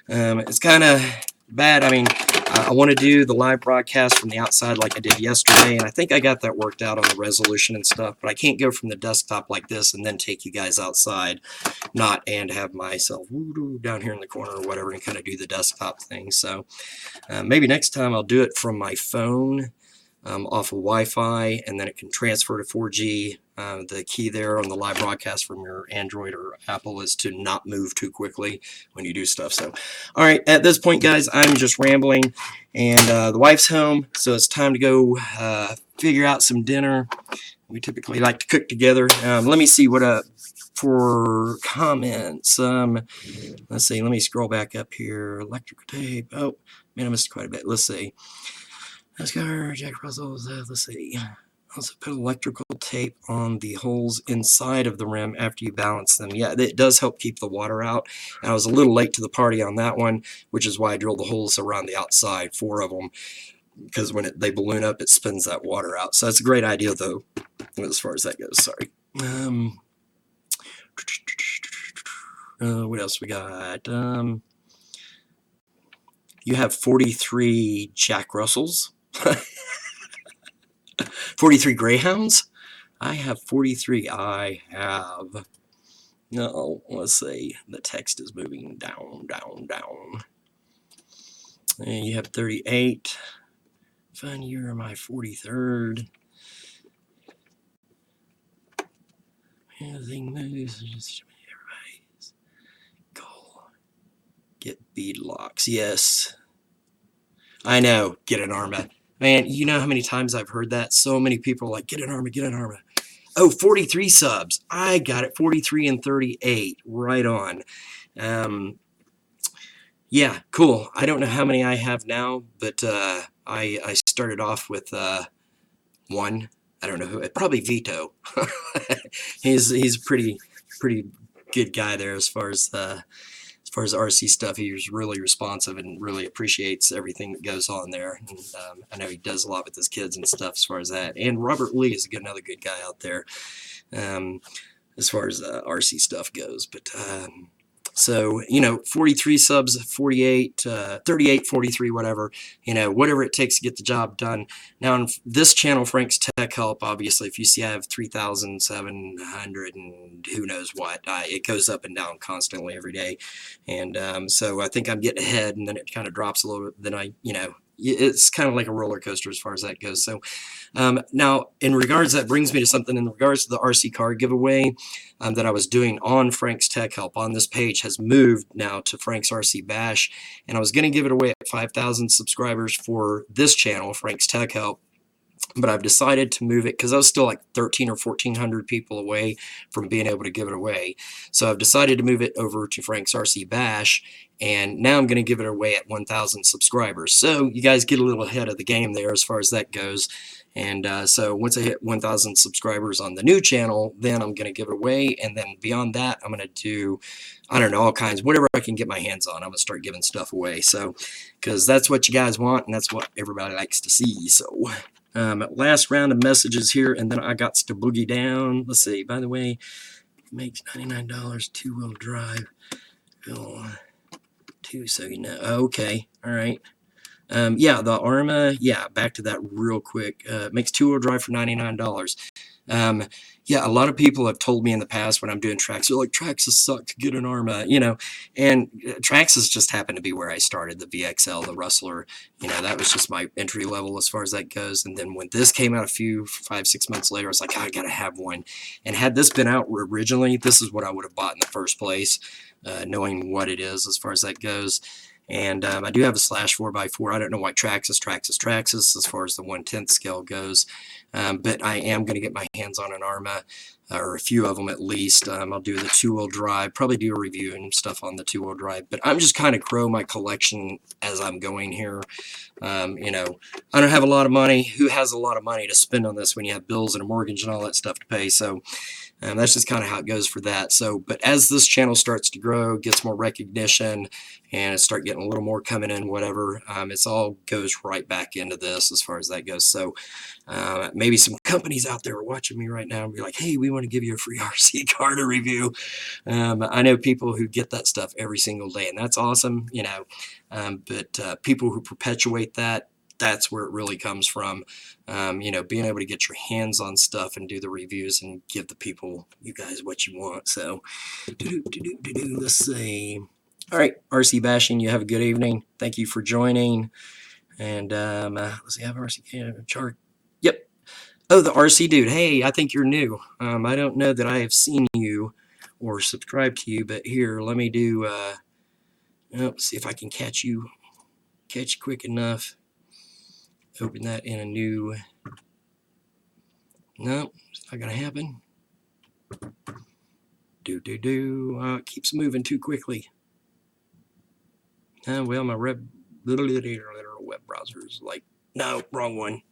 it's kind of bad. I mean, I want to do the live broadcast from the outside like I did yesterday, and I think I got that worked out on the resolution and stuff, but I can't go from the desktop like this and then take you guys outside and have myself down here in the corner or whatever and kind of do the desktop thing. So maybe next time I'll do it from my phone off of Wi-Fi, and then it can transfer to 4G. The key there on the live broadcast from your Android or Apple is to not move too quickly when you do stuff. So, all right, at this point, guys, I'm just rambling, and the wife's home, so it's time to go figure out some dinner. We typically like to cook together. Let me see what for comments. Let's see. Let me scroll back up here. Electrical tape. Oh, man, I missed quite a bit. Let's see. NASCAR, Jack Russell's, let's see. Also put electrical tape on the holes inside of the rim after you balance them. Yeah, it does help keep the water out. And I was a little late to the party on that one, which is why I drilled the holes around the outside, 4 of them. because when they balloon up, it spins that water out. So that's a great idea, though, as far as that goes. Sorry. What else we got? You have 43 Jack Russells, 43 Greyhounds. I have 43. I have. No, let's see. The text is moving down. And you have 38. Fun, you're my 43rd. Everything moves. Everybody's goal. Get bead locks. Yes. I know. Get an Arma. Man, you know how many times I've heard that? So many people are like, get an Arma, get an Arma. Oh, 43 subs. I got it. 43 and 38. Right on. Yeah, cool. I don't know how many I have now, but I started off with one. I don't know who. Probably Vito. he's a pretty good guy there as far as RC stuff. He's really responsive and really appreciates everything that goes on there. And I know he does a lot with his kids and stuff as far as that. And Robert Lee is another good guy out there as far as RC stuff goes. But so, 43 subs, 48, 38, 43, whatever, whatever it takes to get the job done. Now, on this channel, Frank's Tech Help, obviously, if you see I have 3,700 and who knows what, it goes up and down constantly every day. And so I think I'm getting ahead, and then it kind of drops a little bit. Then it's kind of like a roller coaster as far as that goes. So now, in regards, that brings me to something in regards to the RC car giveaway that I was doing on Frank's Tech Help on this page has moved now to Frank's RC Bash, and I was going to give it away at 5,000 subscribers for this channel, Frank's Tech Help. But I've decided to move it because I was still like 1,300 or 1,400 people away from being able to give it away. So I've decided to move it over to Frank's RC Bash, and now I'm going to give it away at 1,000 subscribers. So you guys get a little ahead of the game there as far as that goes. And so once I hit 1,000 subscribers on the new channel, then I'm going to give it away. And then beyond that, I'm going to do, I don't know, all kinds, whatever I can get my hands on. I'm going to start giving stuff away. So, because that's what you guys want, and that's what everybody likes to see. So, last round of messages here, and then I got to boogie down. Let's see. By the way, makes $99, two-wheel drive. So okay, all right. Yeah, the Arma, yeah, back to that real quick. Makes two-wheel drive for $99. Yeah, a lot of people have told me in the past when I'm doing Traxxas, they're like, Traxxas suck to get an Arma, and Traxxas just happened to be where I started, the VXL, the Rustler, that was just my entry level as far as that goes. And then when this came out 5-6 months later, I was like, I gotta have one. And had this been out originally, this is what I would have bought in the first place, knowing what it is as far as that goes. And I do have a slash 4x4. I don't know why Traxxas as far as the 1/10 scale goes. But I am going to get my hands on an Arma, or a few of them at least. I'll do the two-wheel drive, probably do a review and stuff on the two-wheel drive. But I'm just kind of grow my collection as I'm going here. I don't have a lot of money. Who has a lot of money to spend on this when you have bills and a mortgage and all that stuff to pay? So that's just kind of how it goes for that. So, but as this channel starts to grow, gets more recognition, and start getting a little more coming in, whatever, it's all goes right back into this as far as that goes. So maybe some companies out there are watching me right now and be like, hey, we want to give you a free RC car to review. I know people who get that stuff every single day, and that's awesome, but people who perpetuate that, that's where it really comes from, being able to get your hands on stuff and do the reviews and give the people, you guys, what you want. So, let's see. All right, RC Bashing, you have a good evening. Thank you for joining. And let's see, I have RC chart. Yep. Oh, the RC dude. Hey, I think you're new. I don't know that I have seen you or subscribed to you, but here, let me do, see if I can catch you quick enough. Open that in a new, no, it's not going to happen. It keeps moving too quickly. Well, my web browser is like, no, wrong one.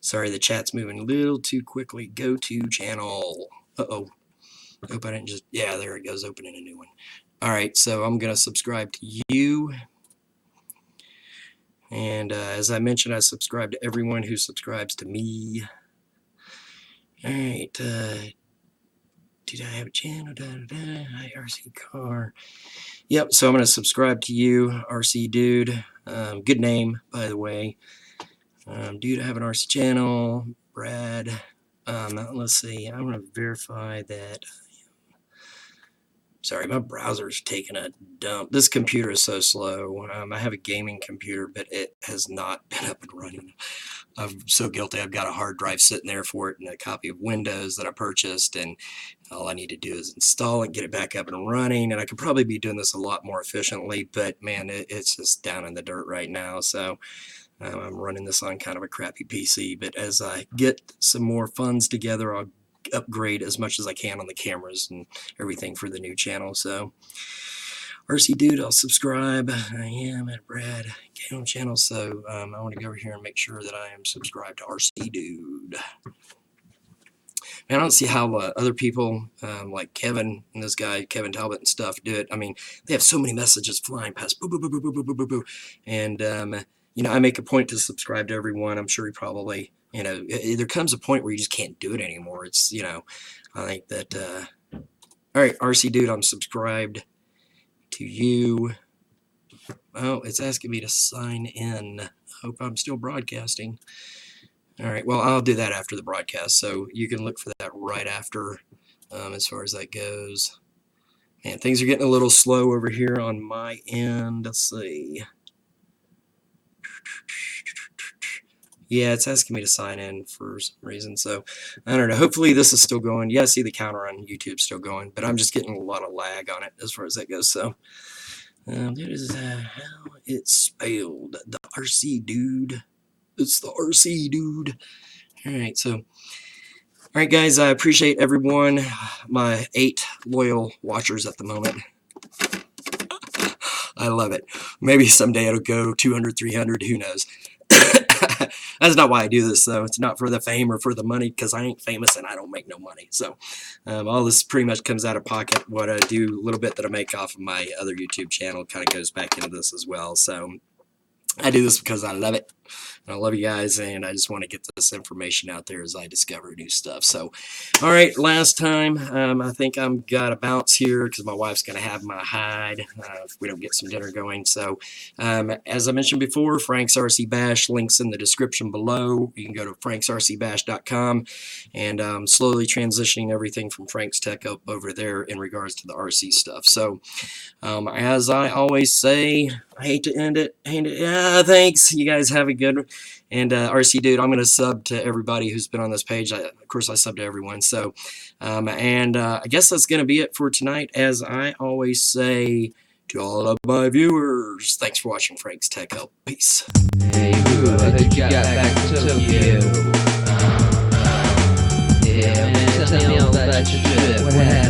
Sorry, the chat's moving a little too quickly. Go to channel. Uh-oh. Hope I didn't just, yeah, there it goes, opening a new one. All right, so I'm going to subscribe to you. And as I mentioned, I subscribe to everyone who subscribes to me. All right. Did I have a channel? Hi, RC Car. Yep. So I'm going to subscribe to you, RC Dude. Good name, by the way. Dude, I have an RC channel. Brad. Let's see. I'm going to verify that. Sorry, my browser's taking a dump. This computer is so slow. I have a gaming computer, but it has not been up and running. I'm so guilty. I've got a hard drive sitting there for it and a copy of Windows that I purchased, and all I need to do is install it, get it back up and running, and I could probably be doing this a lot more efficiently, but man, it's just down in the dirt right now. So I'm running this on kind of a crappy PC, but as I get some more funds together, I'll upgrade as much as I can on the cameras and everything for the new channel. So RC Dude, I'll subscribe. I am at Brad Game channel, so I want to go over here and make sure that I am subscribed to RC Dude. I don't see how other people like Kevin and this guy Kevin Talbot and stuff do it. I mean, they have so many messages flying past, boo, boo, boo, boo, boo, boo, boo, boo. And you know, I make a point to subscribe to everyone. I'm sure he probably, you know, there comes a point where you just can't do it anymore. It's, you know, I think that all right, RC Dude, I'm subscribed to you. Oh, it's asking me to sign in. I hope I'm still broadcasting. All right, well, I'll do that after the broadcast, so you can look for that right after as far as that goes. Man, things are getting a little slow over here on my end. Let's see. Yeah, it's asking me to sign in for some reason, so I don't know. Hopefully this is still going. Yeah, I see the counter on YouTube still going, but I'm just getting a lot of lag on it as far as that goes. So that is how it's spelled. The RC Dude. It's the RC Dude. All right, so all right, guys, I appreciate everyone. My 8 loyal watchers at the moment. I love it. Maybe someday it'll go 200, 300, who knows. That's not why I do this, though. It's not for the fame or for the money, because I ain't famous and I don't make no money. So all this pretty much comes out of pocket. What I do, a little bit that I make off of my other YouTube channel kind of goes back into this as well. So I do this because I love it. I love you guys, and I just want to get this information out there as I discover new stuff. So, all right, last time, I think I'm got to bounce here because my wife's going to have my hide if we don't get some dinner going. So, as I mentioned before, Frank's RC Bash, links in the description below. You can go to franksrcbash.com, and I'm slowly transitioning everything from Frank's Tech up over there in regards to the RC stuff. So, as I always say, I hate to end it. Yeah, thanks. You guys have a good one. And RC Dude, I'm going to sub to everybody who's been on this page. Of course, I sub to everyone. So, I guess that's going to be it for tonight. As I always say to all of my viewers, thanks for watching Frank's Tech Help. Peace. Hey, boo, I think you got back to Tokyo. Yeah, man, tell me all about your trip. What happened?